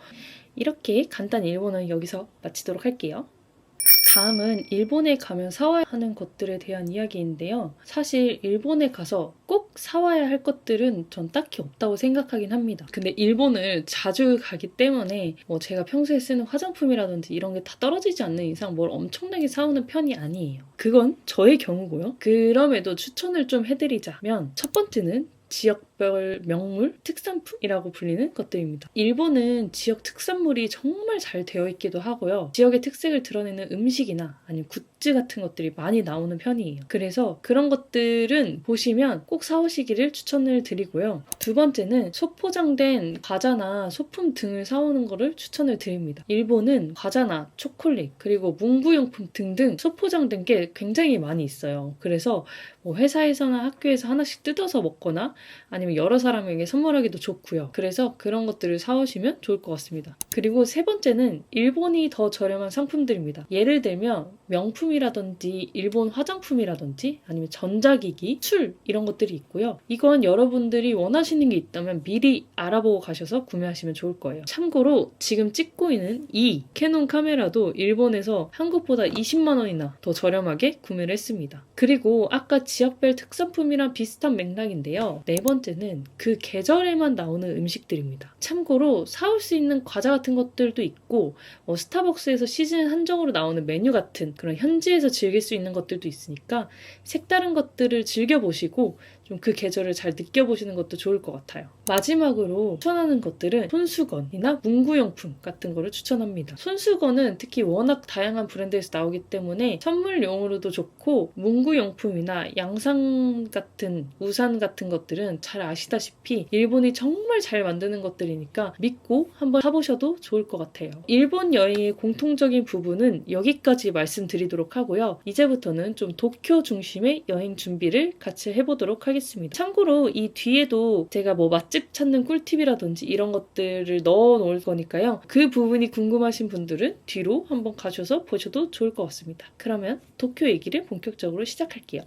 이렇게 간단 일본어는 여기서 마치도록 할게요. 다음은 일본에 가면 사와야 하는 것들에 대한 이야기인데요. 사실 일본에 가서 꼭 사와야 할 것들은 전 딱히 없다고 생각하긴 합니다. 근데 일본을 자주 가기 때문에 제가 평소에 쓰는 화장품이라든지 이런 게 다 떨어지지 않는 이상 뭘 엄청나게 사오는 편이 아니에요. 그건 저의 경우고요. 그럼에도 추천을 좀 해드리자면 첫 번째는 지역별 명물, 특산품이라고 불리는 것들입니다. 일본은 지역 특산물이 정말 잘 되어 있기도 하고요. 지역의 특색을 드러내는 음식이나 아니면 굿즈 같은 것들이 많이 나오는 편이에요. 그래서 그런 것들은 보시면 꼭 사오시기를 추천을 드리고요. 두 번째는 소포장된 과자나 소품 등을 사오는 거를 추천을 드립니다. 일본은 과자나 초콜릿, 그리고 문구용품 등등 소포장된 게 굉장히 많이 있어요. 그래서 회사에서나 학교에서 하나씩 뜯어서 먹거나 아니면 여러 사람에게 선물하기도 좋고요. 그래서 그런 것들을 사오시면 좋을 것 같습니다. 그리고 세 번째는 일본이 더 저렴한 상품들입니다. 예를 들면 명품이라든지 일본 화장품이라든지 아니면 전자기기, 술 이런 것들이 있고요. 이건 여러분들이 원하시는 게 있다면 미리 알아보고 가셔서 구매하시면 좋을 거예요. 참고로 지금 찍고 있는 이 캐논 카메라도 일본에서 한국보다 20만 원이나 더 저렴하게 구매를 했습니다. 그리고 아까 지역별 특산품이랑 비슷한 맥락인데요. 네 번째는 그 계절에만 나오는 음식들입니다. 참고로 사올 수 있는 과자 같은 것들도 있고 스타벅스에서 시즌 한정으로 나오는 메뉴 같은 그런 현지에서 즐길 수 있는 것들도 있으니까 색다른 것들을 즐겨보시고 좀 그 계절을 잘 느껴보시는 것도 좋을 것 같아요. 마지막으로 추천하는 것들은 손수건이나 문구용품 같은 거를 추천합니다. 손수건은 특히 워낙 다양한 브랜드에서 나오기 때문에 선물용으로도 좋고 문구용품이나 양산 같은 우산 같은 것들은 잘 아시다시피 일본이 정말 잘 만드는 것들이니까 믿고 한번 사보셔도 좋을 것 같아요. 일본 여행의 공통적인 부분은 여기까지 말씀드리도록 하고요. 이제부터는 좀 도쿄 중심의 여행 준비를 같이 해보도록 하겠습니다. 참고로 이 뒤에도 제가 맛집 찾는 꿀팁이라든지 이런 것들을 넣어 놓을 거니까요. 그 부분이 궁금하신 분들은 뒤로 한번 가셔서 보셔도 좋을 것 같습니다. 그러면 도쿄 얘기를 본격적으로 시작할게요.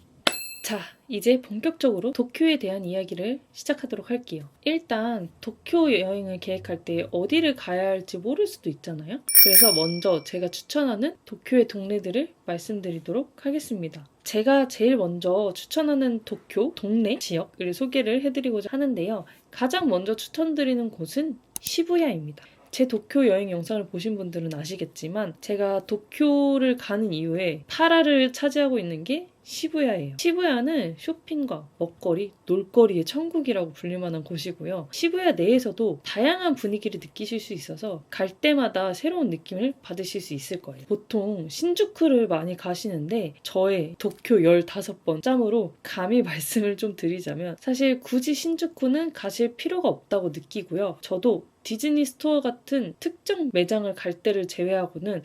자, 이제 본격적으로 도쿄에 대한 이야기를 시작하도록 할게요. 일단 도쿄 여행을 계획할 때 어디를 가야 할지 모를 수도 있잖아요. 그래서 먼저 제가 추천하는 도쿄의 동네들을 말씀드리도록 하겠습니다. 제가 제일 먼저 추천하는 도쿄 동네 지역을 소개를 해드리고자 하는데요. 가장 먼저 추천드리는 곳은 시부야입니다. 제 도쿄 여행 영상을 보신 분들은 아시겠지만 제가 도쿄를 가는 이유에 8화를 차지하고 있는 게 시부야예요. 시부야는 쇼핑과 먹거리, 놀거리의 천국이라고 불릴 만한 곳이고요. 시부야 내에서도 다양한 분위기를 느끼실 수 있어서 갈 때마다 새로운 느낌을 받으실 수 있을 거예요. 보통 신주쿠를 많이 가시는데 저의 도쿄 15번 짬으로 감히 말씀을 좀 드리자면 사실 굳이 신주쿠는 가실 필요가 없다고 느끼고요. 저도 디즈니 스토어 같은 특정 매장을 갈 때를 제외하고는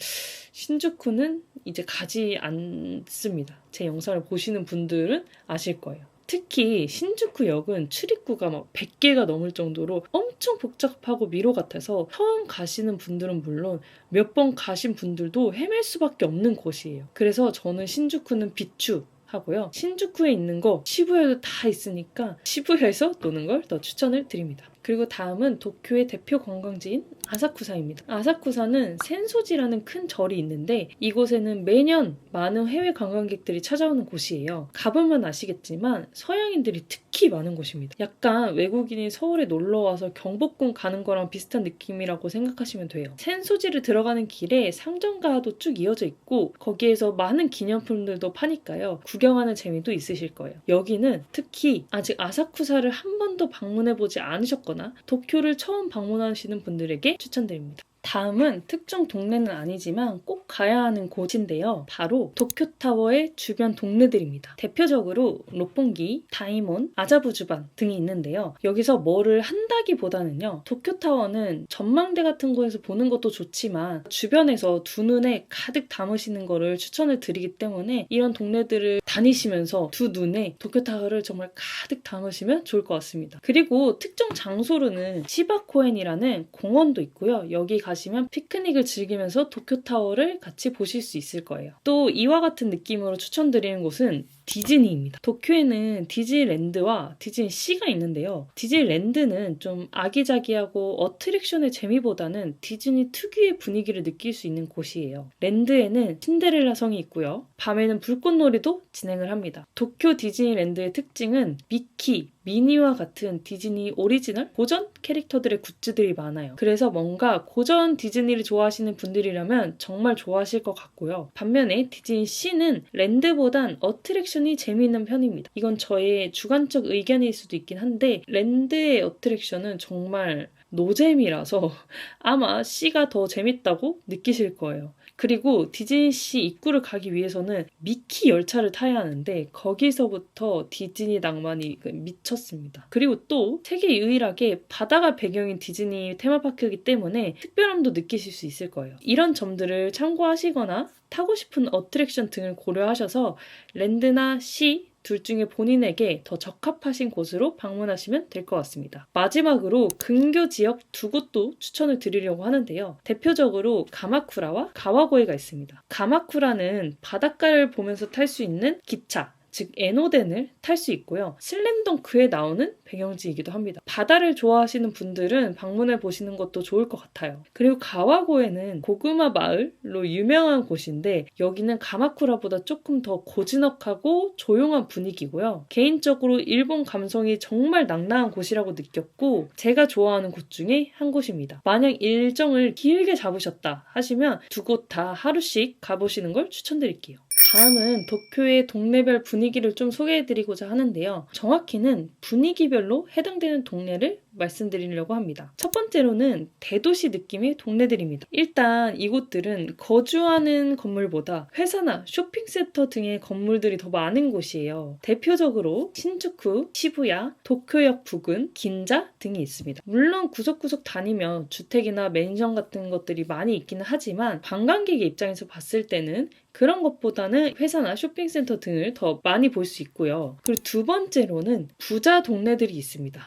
신주쿠는 이제 가지 않습니다. 제 영상을 보시는 분들은 아실 거예요. 특히 신주쿠역은 출입구가 막 100개가 넘을 정도로 엄청 복잡하고 미로 같아서 처음 가시는 분들은 물론 몇 번 가신 분들도 헤맬 수밖에 없는 곳이에요. 그래서 저는 신주쿠는 비추 하고요. 신주쿠에 있는 거 시부야도 다 있으니까 시부야에서 노는 걸 더 추천을 드립니다. 그리고 다음은 도쿄의 대표 관광지인 아사쿠사입니다. 아사쿠사는 센소지라는 큰 절이 있는데 이곳에는 매년 많은 해외 관광객들이 찾아오는 곳이에요. 가보면 아시겠지만 서양인들이 특히 많은 곳입니다. 약간 외국인이 서울에 놀러와서 경복궁 가는 거랑 비슷한 느낌이라고 생각하시면 돼요. 센소지를 들어가는 길에 상점가도 쭉 이어져 있고 거기에서 많은 기념품들도 파니까요. 구경하는 재미도 있으실 거예요. 여기는 특히 아직 아사쿠사를 한 번도 방문해보지 않으셨거나 도쿄를 처음 방문하시는 분들에게 추천드립니다. 다음은 특정 동네는 아니지만 꼭 가야 하는 곳인데요. 바로 도쿄타워의 주변 동네들입니다. 대표적으로 롯본기, 다이몬, 아자부주반 등이 있는데요. 여기서 뭐를 한다기보다는요. 도쿄타워는 전망대 같은 곳에서 보는 것도 좋지만 주변에서 두 눈에 가득 담으시는 거를 추천을 드리기 때문에 이런 동네들을 다니시면서 두 눈에 도쿄타워를 정말 가득 담으시면 좋을 것 같습니다. 그리고 특정 장소로는 시바코엔이라는 공원도 있고요. 여기 가시면 피크닉을 즐기면서 도쿄타워를 같이 보실 수 있을 거예요. 또 이와 같은 느낌으로 추천드리는 곳은 디즈니입니다. 도쿄에는 디즈니랜드와 디즈니시가 있는데요. 디즈니랜드는 좀 아기자기하고 어트랙션의 재미보다는 디즈니 특유의 분위기를 느낄 수 있는 곳이에요. 랜드에는 신데렐라 성이 있고요. 밤에는 불꽃놀이도 진행을 합니다. 도쿄 디즈니랜드의 특징은 미키, 미니와 같은 디즈니 오리지널 고전 캐릭터들의 굿즈들이 많아요. 그래서 뭔가 고전 디즈니를 좋아하시는 분들이라면 정말 좋아하실 것 같고요. 반면에 디즈니시는 랜드보단 어트랙션이 재미있는 편입니다. 이건 저의 주관적 의견일 수도 있긴 한데 랜드의 어트랙션은 정말 노잼이라서 아마 C가 더 재밌다고 느끼실 거예요. 그리고 디즈니시 입구를 가기 위해서는 미키 열차를 타야 하는데 거기서부터 디즈니 낭만이 미쳤습니다. 그리고 또 세계 유일하게 바다가 배경인 디즈니 테마파크이기 때문에 특별함도 느끼실 수 있을 거예요. 이런 점들을 참고하시거나 타고 싶은 어트랙션 등을 고려하셔서 랜드나 시 둘 중에 본인에게 더 적합하신 곳으로 방문하시면 될 것 같습니다. 마지막으로 근교 지역 두 곳도 추천을 드리려고 하는데요. 대표적으로 가마쿠라와 가와고에가 있습니다. 가마쿠라는 바닷가를 보면서 탈 수 있는 기차, 즉 에노덴을 탈 수 있고요. 슬램덩크에 나오는 배경지이기도 합니다. 바다를 좋아하시는 분들은 방문해 보시는 것도 좋을 것 같아요. 그리고 가와고에는 고구마 마을로 유명한 곳인데 여기는 가마쿠라보다 조금 더 고즈넉하고 조용한 분위기고요. 개인적으로 일본 감성이 정말 낭낭한 곳이라고 느꼈고 제가 좋아하는 곳 중에 한 곳입니다. 만약 일정을 길게 잡으셨다 하시면 두 곳 다 하루씩 가보시는 걸 추천드릴게요. 다음은 도쿄의 동네별 분위기를 좀 소개해드리고자 하는데요. 정확히는 분위기별로 해당되는 동네를 말씀드리려고 합니다. 첫 번째로는 대도시 느낌의 동네들입니다. 일단 이곳들은 거주하는 건물보다 회사나 쇼핑센터 등의 건물들이 더 많은 곳이에요. 대표적으로 신주쿠, 시부야, 도쿄역 부근, 긴자 등이 있습니다. 물론 구석구석 다니면 주택이나 맨션 같은 것들이 많이 있기는 하지만 관광객의 입장에서 봤을 때는 그런 것보다는 회사나 쇼핑센터 등을 더 많이 볼 수 있고요. 그리고 두 번째로는 부자 동네들이 있습니다.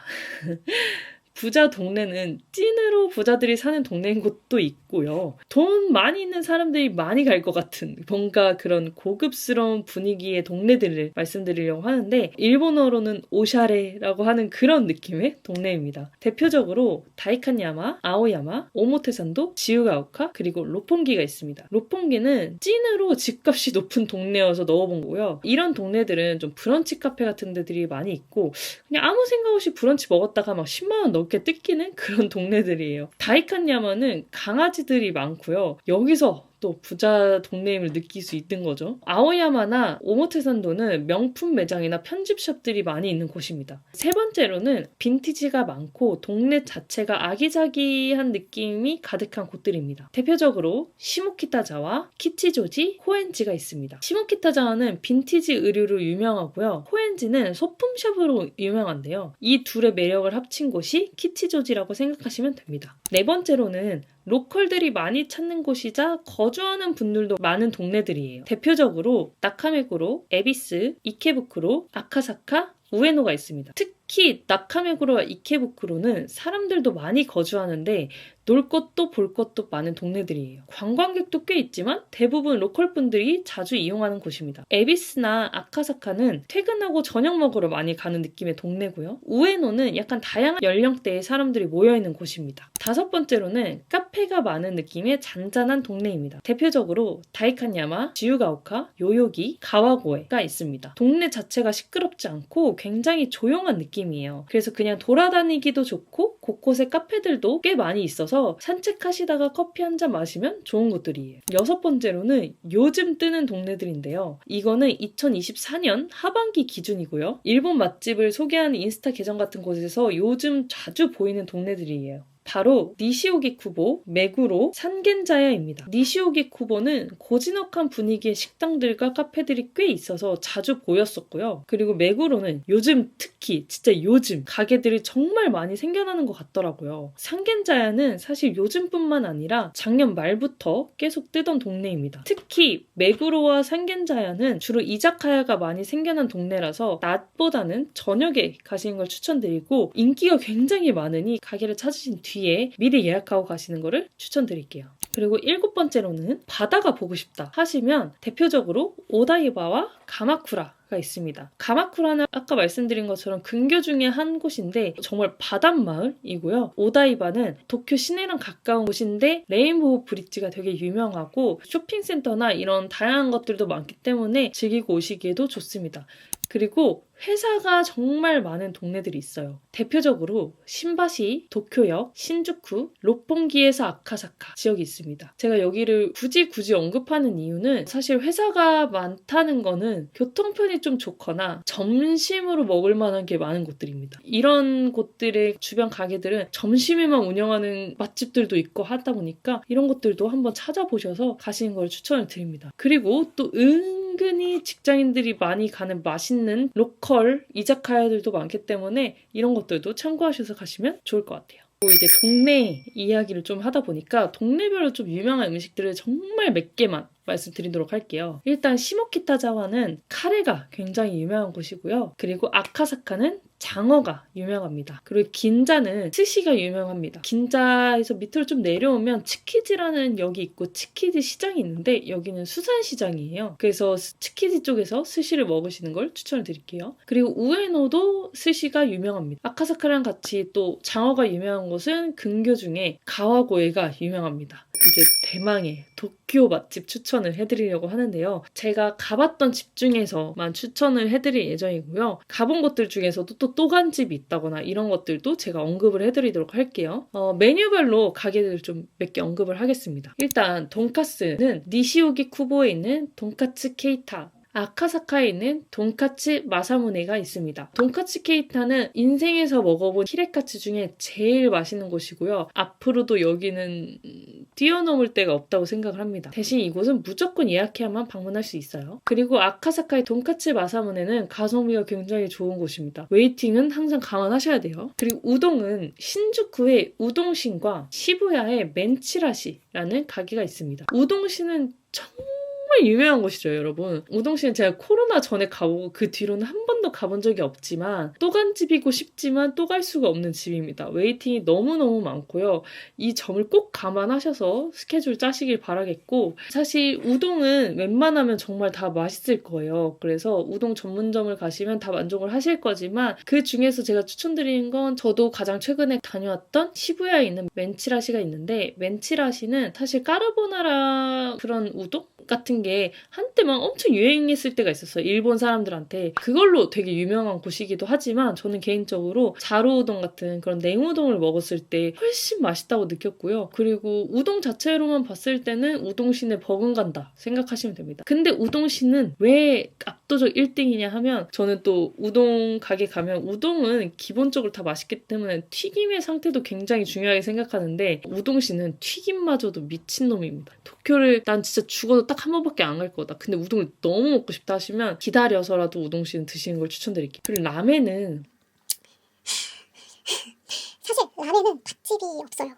부자 동네는 찐으로 부자들이 사는 동네인 곳도 있고 있고요. 돈 많이 있는 사람들이 많이 갈 것 같은 뭔가 그런 고급스러운 분위기의 동네들을 말씀드리려고 하는데 일본어로는 오샤레라고 하는 그런 느낌의 동네입니다. 대표적으로 다이칸야마, 아오야마, 오모테산도, 지우가오카 그리고 로pongi가 있습니다. 로pongi는 찐으로 집값이 높은 동네여서 넣어본 거고요. 이런 동네들은 좀 브런치 카페 같은 데들이 많이 있고 그냥 아무 생각 없이 브런치 먹었다가 막 10만 원 넘게 뜯기는 그런 동네들이에요. 다이칸야마는 강아지들이 많고요. 여기서 또 부자 동네임을 느낄 수 있는 거죠. 아오야마나 오모테산도는 명품 매장이나 편집숍들이 많이 있는 곳입니다. 세 번째로는 빈티지가 많고 동네 자체가 아기자기한 느낌이 가득한 곳들입니다. 대표적으로 시모키타자와 키치조지, 호엔지가 있습니다. 시모키타자와는 빈티지 의류로 유명하고요. 호엔지는 소품샵으로 유명한데요. 이 둘의 매력을 합친 곳이 키치조지라고 생각하시면 됩니다. 네 번째로는 로컬들이 많이 찾는 곳이자 거주하는 분들도 많은 동네들이에요. 대표적으로 나카메구로, 에비스, 이케부쿠로, 아카사카, 우에노가 있습니다. 특히 나카메구로와 이케부쿠로는 사람들도 많이 거주하는데 놀 것도 볼 것도 많은 동네들이에요. 관광객도 꽤 있지만 대부분 로컬 분들이 자주 이용하는 곳입니다. 에비스나 아카사카는 퇴근하고 저녁 먹으러 많이 가는 느낌의 동네고요. 우에노는 약간 다양한 연령대의 사람들이 모여있는 곳입니다. 다섯 번째로는 카페가 많은 느낌의 잔잔한 동네입니다. 대표적으로 다이칸야마, 지유가오카, 요요기, 가와고에가 있습니다. 동네 자체가 시끄럽지 않고 굉장히 조용한 느낌이에요. 그래서 그냥 돌아다니기도 좋고 곳곳에 카페들도 꽤 많이 있어서 산책하시다가 커피 한 잔 마시면 좋은 곳들이에요. 여섯 번째로는 요즘 뜨는 동네들인데요. 이거는 2024년 하반기 기준이고요. 일본 맛집을 소개하는 인스타 계정 같은 곳에서 요즘 자주 보이는 동네들이에요. 바로 니시오기쿠보, 메구로, 산겐자야입니다. 니시오기쿠보는 고즈넉한 분위기의 식당들과 카페들이 꽤 있어서 자주 보였었고요. 그리고 메구로는 요즘 특히 진짜 요즘 가게들이 정말 많이 생겨나는 것 같더라고요. 산겐자야는 사실 요즘뿐만 아니라 작년 말부터 계속 뜨던 동네입니다. 특히 메구로와 산겐자야는 주로 이자카야가 많이 생겨난 동네라서 낮보다는 저녁에 가시는 걸 추천드리고 인기가 굉장히 많으니 가게를 찾으신 뒤에 미리 예약하고 가시는 거를 추천드릴게요. 그리고 일곱 번째로는 바다가 보고 싶다 하시면 대표적으로 오다이바와 가마쿠라가 있습니다. 가마쿠라는 아까 말씀드린 것처럼 근교 중에 한 곳인데 정말 바닷마을이고요. 오다이바는 도쿄 시내랑 가까운 곳인데 레인보우 브릿지가 되게 유명하고 쇼핑센터나 이런 다양한 것들도 많기 때문에 즐기고 오시기에도 좋습니다. 그리고 회사가 정말 많은 동네들이 있어요. 대표적으로 신바시, 도쿄역, 신주쿠, 롭pongi에서 아카사카 지역이 있습니다. 제가 여기를 굳이 언급하는 이유는 사실 회사가 많다는 거는 교통편이 좀 좋거나 점심으로 먹을 만한 게 많은 곳들입니다. 이런 곳들의 주변 가게들은 점심에만 운영하는 맛집들도 있고 하다 보니까 이런 것들도 한번 찾아보셔서 가시는 걸 추천을 드립니다. 그리고 또 은근히 직장인들이 많이 가는 맛있는 로컬 이자카야들도 많기 때문에 이런 것들도 참고하셔서 가시면 좋을 것 같아요. 이제 동네 이야기를 좀 하다 보니까 동네별로 좀 유명한 음식들을 정말 몇 개만 말씀드리도록 할게요. 일단 시모키타자와는 카레가 굉장히 유명한 곳이고요. 그리고 아카사카는 장어가 유명합니다. 그리고 긴자는 스시가 유명합니다. 긴자에서 밑으로 좀 내려오면 츠키지라는 역이 있고 츠키지 시장이 있는데 여기는 수산시장이에요. 그래서 츠키지 쪽에서 스시를 먹으시는 걸 추천을 드릴게요. 그리고 우에노도 스시가 유명합니다. 아카사카랑 같이 또 장어가 유명한 곳은 근교 중에 가와고에가 유명합니다. 이제 대망의 도쿄 맛집 추천을 해드리려고 하는데요. 제가 가봤던 집 중에서만 추천을 해드릴 예정이고요. 가본 곳들 중에서도 또 간 집이 있다거나 이런 것들도 제가 언급을 해드리도록 할게요. 메뉴별로 가게들 좀 몇 개 언급을 하겠습니다. 일단 돈까스는 니시오기 쿠보에 있는 돈까츠 케이타, 아카사카에 있는 돈까츠 마사무네가 있습니다. 돈까츠 케이타는 인생에서 먹어본 히레카츠 중에 제일 맛있는 곳이고요. 앞으로도 여기는 뛰어넘을 데가 없다고 생각을 합니다. 대신 이곳은 무조건 예약해야만 방문할 수 있어요. 그리고 아카사카의 돈까츠 마사무네는 가성비가 굉장히 좋은 곳입니다. 웨이팅은 항상 감안하셔야 돼요. 그리고 우동은 신주쿠의 우동신과 시부야의 멘치라시라는 가게가 있습니다. 우동신은 정말 정말 유명한 곳이죠, 여러분. 우동시는 제가 코로나 전에 가보고 그 뒤로는 한 번도 가본 적이 없지만 또 간 집이고 싶지만 또 갈 수가 없는 집입니다. 웨이팅이 너무너무 많고요. 이 점을 꼭 감안하셔서 스케줄 짜시길 바라겠고, 사실 우동은 웬만하면 정말 다 맛있을 거예요. 그래서 우동 전문점을 가시면 다 만족을 하실 거지만 그 중에서 제가 추천드리는 건 저도 가장 최근에 다녀왔던 시부야에 있는 멘치라시가 있는데, 멘치라시는 사실 까르보나라 그런 우동 같은 게 한때만 엄청 유행했을 때가 있었어요. 일본 사람들한테. 그걸로 되게 유명한 곳이기도 하지만 저는 개인적으로 자루우동 같은 그런 냉우동을 먹었을 때 훨씬 맛있다고 느꼈고요. 그리고 우동 자체로만 봤을 때는 우동신에 버금간다 생각하시면 됩니다. 근데 우동신은 왜 압도적 1등이냐 하면, 저는 또 우동 가게 가면 우동은 기본적으로 다 맛있기 때문에 튀김의 상태도 굉장히 중요하게 생각하는데, 우동신은 튀김마저도 미친놈입니다. 도쿄를 난 진짜 죽어도 딱 한 번밖에 안 갈 거다. 근데 우동을 너무 먹고 싶다 하시면 기다려서라도 우동씨는 드시는 걸 추천드릴게요. 그리고 라멘은 사실 라멘은 맛집이 없어요.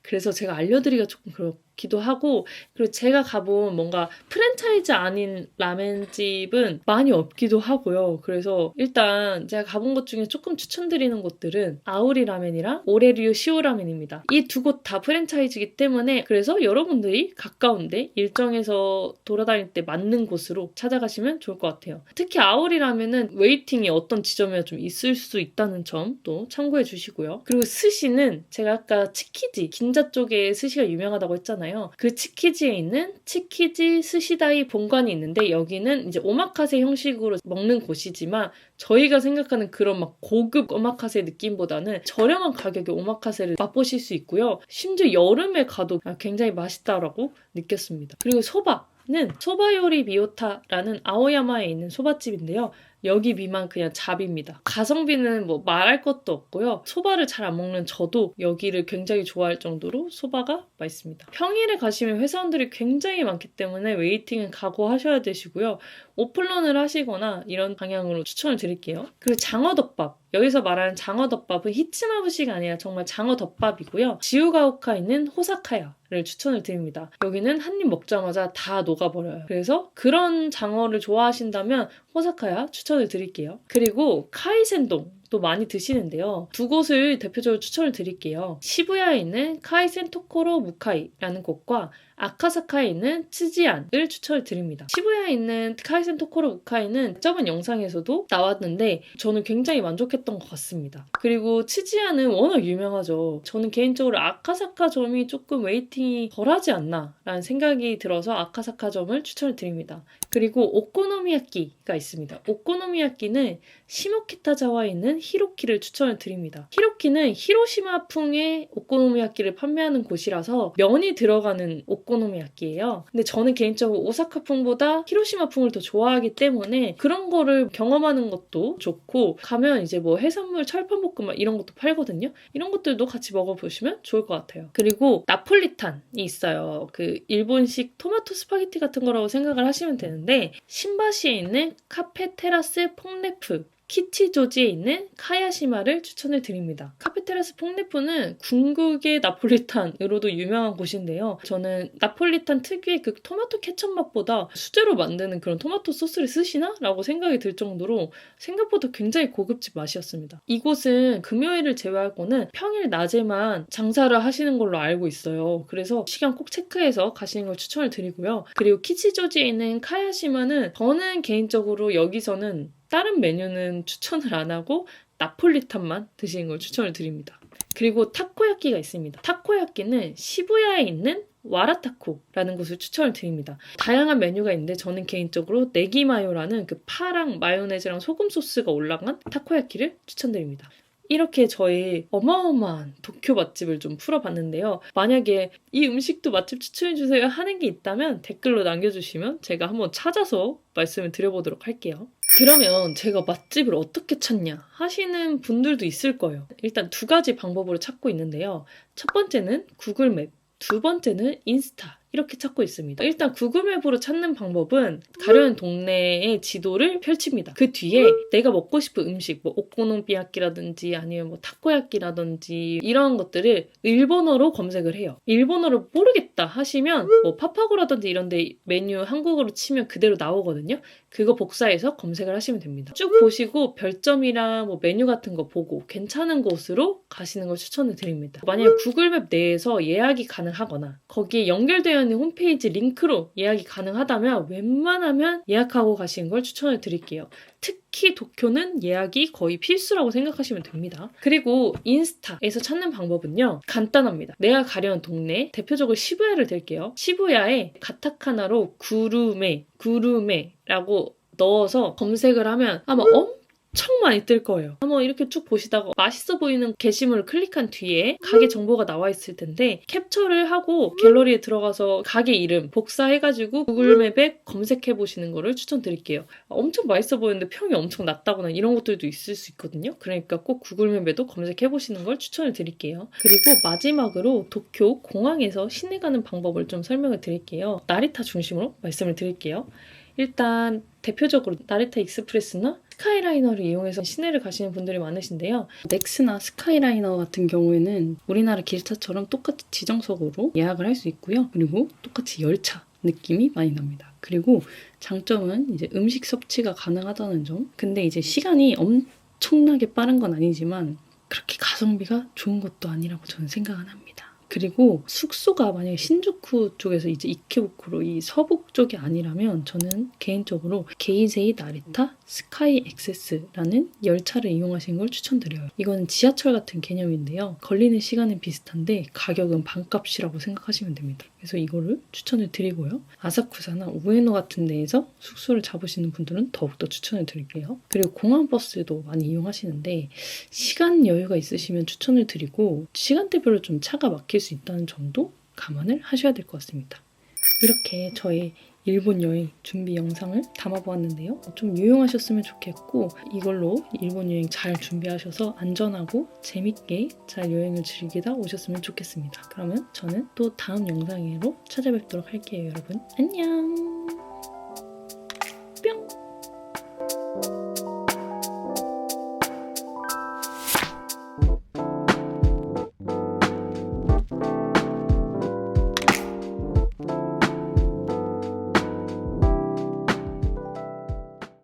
그래서 제가 알려드리기가 조금 그렇기도 하고, 그리고 제가 가본 뭔가 프랜차이즈 아닌 라멘집은 많이 없기도 하고요. 그래서 일단 제가 가본 곳 중에 조금 추천드리는 곳들은 아우리 라멘이랑 오레류 시오 라멘입니다. 이 두 곳 다 프랜차이즈이기 때문에, 그래서 여러분들이 가까운데 일정에서 돌아다닐 때 맞는 곳으로 찾아가시면 좋을 것 같아요. 특히 아우리 라멘은 웨이팅이 어떤 지점에 좀 있을 수 있다는 점도 참고해 주시고요. 그리고 스시는 제가 아까 치키지, 긴자 쪽에 스시가 유명하다고 했잖아요. 그 치키지에 있는 치키지 스시다이 본관이 있는데, 여기는 이제 오마카세 형식으로 먹는 곳이지만 저희가 생각하는 그런 막 고급 오마카세 느낌보다는 저렴한 가격에 오마카세를 맛보실 수 있고요. 심지어 여름에 가도 굉장히 맛있다라고 느꼈습니다. 그리고 소바는 소바요리 미오타라는 아오야마에 있는 소바집인데요. 여기 미만 그냥 잡입니다. 가성비는 뭐 말할 것도 없고요. 소바를 잘 안 먹는 저도 여기를 굉장히 좋아할 정도로 소바가 맛있습니다. 평일에 가시면 회사원들이 굉장히 많기 때문에 웨이팅은 각오하셔야 되시고요. 오픈런을 하시거나 이런 방향으로 추천을 드릴게요. 그리고 장어덮밥. 여기서 말하는 장어덮밥은 히츠마부시가 아니라 정말 장어덮밥이고요. 지우가오카 있는 호사카야를 추천을 드립니다. 여기는 한 입 먹자마자 다 녹아버려요. 그래서 그런 장어를 좋아하신다면 호사카야 추천을 드릴게요. 그리고 카이센동 또 많이 드시는데요. 두 곳을 대표적으로 추천을 드릴게요. 시부야에 있는 카이센 토코로 무카이라는 곳과 아카사카에 있는 츠지안을 추천을 드립니다. 시부야에 있는 카이센 토코로 무카이는 저번 영상에서도 나왔는데 저는 굉장히 만족했던 것 같습니다. 그리고 츠지안은 워낙 유명하죠. 저는 개인적으로 아카사카점이 조금 웨이팅이 덜하지 않나 라는 생각이 들어서 아카사카점을 추천을 드립니다. 그리고 오코노미야끼가 있습니다. 오코노미야끼는 시모키타자와에 있는 히로키를 추천을 드립니다. 히로키는 히로시마풍의 오코노미야끼를 판매하는 곳이라서 면이 들어가는 오코노미야끼예요. 근데 저는 개인적으로 오사카풍보다 히로시마풍을 더 좋아하기 때문에 그런 거를 경험하는 것도 좋고, 가면 이제 뭐 해산물 철판볶음밥 이런 것도 팔거든요. 이런 것들도 같이 먹어보시면 좋을 것 같아요. 그리고 나폴리탄이 있어요. 그 일본식 토마토 스파게티 같은 거라고 생각을 하시면 되는데, 신바시에 있는 카페 테라스 퐁레프 키치조지에 있는 카야시마를 추천을 드립니다. 카페테라스 퐁레프는 궁극의 나폴리탄으로도 유명한 곳인데요. 저는 나폴리탄 특유의 그 토마토 케첩 맛보다 수제로 만드는 그런 토마토 소스를 쓰시나? 라고 생각이 들 정도로 생각보다 굉장히 고급집 맛이었습니다. 이곳은 금요일을 제외하고는 평일 낮에만 장사를 하시는 걸로 알고 있어요. 그래서 시간 꼭 체크해서 가시는 걸 추천을 드리고요. 그리고 키치조지에 있는 카야시마는 저는 개인적으로 여기서는 다른 메뉴는 추천을 안 하고 나폴리탄만 드시는 걸 추천을 드립니다. 그리고 타코야끼가 있습니다. 타코야끼는 시부야에 있는 와라타코라는 곳을 추천을 드립니다. 다양한 메뉴가 있는데 저는 개인적으로 네기마요라는 그 파랑 마요네즈랑 소금 소스가 올라간 타코야끼를 추천드립니다. 이렇게 저희 어마어마한 도쿄 맛집을 좀 풀어봤는데요. 만약에 이 음식도 맛집 추천해주세요 하는 게 있다면 댓글로 남겨주시면 제가 한번 찾아서 말씀을 드려보도록 할게요. 그러면 제가 맛집을 어떻게 찾냐 하시는 분들도 있을 거예요. 일단 두 가지 방법으로 찾고 있는데요. 첫 번째는 구글맵, 두 번째는 인스타. 이렇게 찾고 있습니다. 일단 구글맵으로 찾는 방법은 가려운 동네의 지도를 펼칩니다. 그 뒤에 내가 먹고 싶은 음식, 뭐 오코노미야끼라든지 아니면 뭐 타코야끼라든지 이런 것들을 일본어로 검색을 해요. 일본어를 모르겠다 하시면 뭐 파파고라든지 이런 데 메뉴 한국어로 치면 그대로 나오거든요. 그거 복사해서 검색을 하시면 됩니다. 쭉 보시고 별점이랑 뭐 메뉴 같은 거 보고 괜찮은 곳으로 가시는 걸 추천을 드립니다. 만약 구글맵 내에서 예약이 가능하거나 거기에 연결되어 있는 홈페이지 링크로 예약이 가능하다면 웬만하면 예약하고 가시는 걸 추천을 드릴게요. 특히 도쿄는 예약이 거의 필수라고 생각하시면 됩니다. 그리고 인스타에서 찾는 방법은요. 간단합니다. 내가 가려는 동네, 대표적으로 시부야를 들게요. 시부야에 가타카나로 구루메라고 넣어서 검색을 하면 아마 엄청 많이 뜰 거예요. 한번 이렇게 쭉 보시다가 맛있어 보이는 게시물을 클릭한 뒤에 가게 정보가 나와 있을 텐데 캡처를 하고 갤러리에 들어가서 가게 이름 복사해가지고 구글맵에 검색해 보시는 거를 추천드릴게요. 엄청 맛있어 보이는데 평이 엄청 낮다거나 이런 것들도 있을 수 있거든요. 그러니까 꼭 구글맵에도 검색해 보시는 걸 추천을 드릴게요. 그리고 마지막으로 도쿄 공항에서 시내 가는 방법을 좀 설명을 드릴게요. 나리타 중심으로 말씀을 드릴게요. 일단 대표적으로 나리타 익스프레스나 스카이라이너를 이용해서 시내를 가시는 분들이 많으신데요. 넥스나 스카이라이너 같은 경우에는 우리나라 기차처럼 똑같이 지정석으로 예약을 할 수 있고요. 그리고 똑같이 열차 느낌이 많이 납니다. 그리고 장점은 이제 음식 섭취가 가능하다는 점. 근데 이제 시간이 엄청나게 빠른 건 아니지만 그렇게 가성비가 좋은 것도 아니라고 저는 생각은 합니다. 그리고 숙소가 만약에 신주쿠 쪽에서 이제 이케부쿠로 이 서북 쪽이 아니라면 저는 개인적으로 게이제이 나리타 스카이 액세스라는 열차를 이용하시는 걸 추천드려요. 이건 지하철 같은 개념인데요. 걸리는 시간은 비슷한데 가격은 반값이라고 생각하시면 됩니다. 그래서 이거를 추천을 드리고요. 아사쿠사나 우에노 같은 데에서 숙소를 잡으시는 분들은 더욱더 추천을 드릴게요. 그리고 공항버스도 많이 이용하시는데 시간 여유가 있으시면 추천을 드리고 시간대별로 좀 차가 막힐 수 있다는 점도 감안을 하셔야 될 것 같습니다. 이렇게 저의 일본 여행 준비 영상을 담아보았는데요. 좀 유용하셨으면 좋겠고 이걸로 일본 여행 잘 준비하셔서 안전하고 재밌게 잘 여행을 즐기다 오셨으면 좋겠습니다. 그러면 저는 또 다음 영상으로 찾아뵙도록 할게요, 여러분. 안녕! 뿅!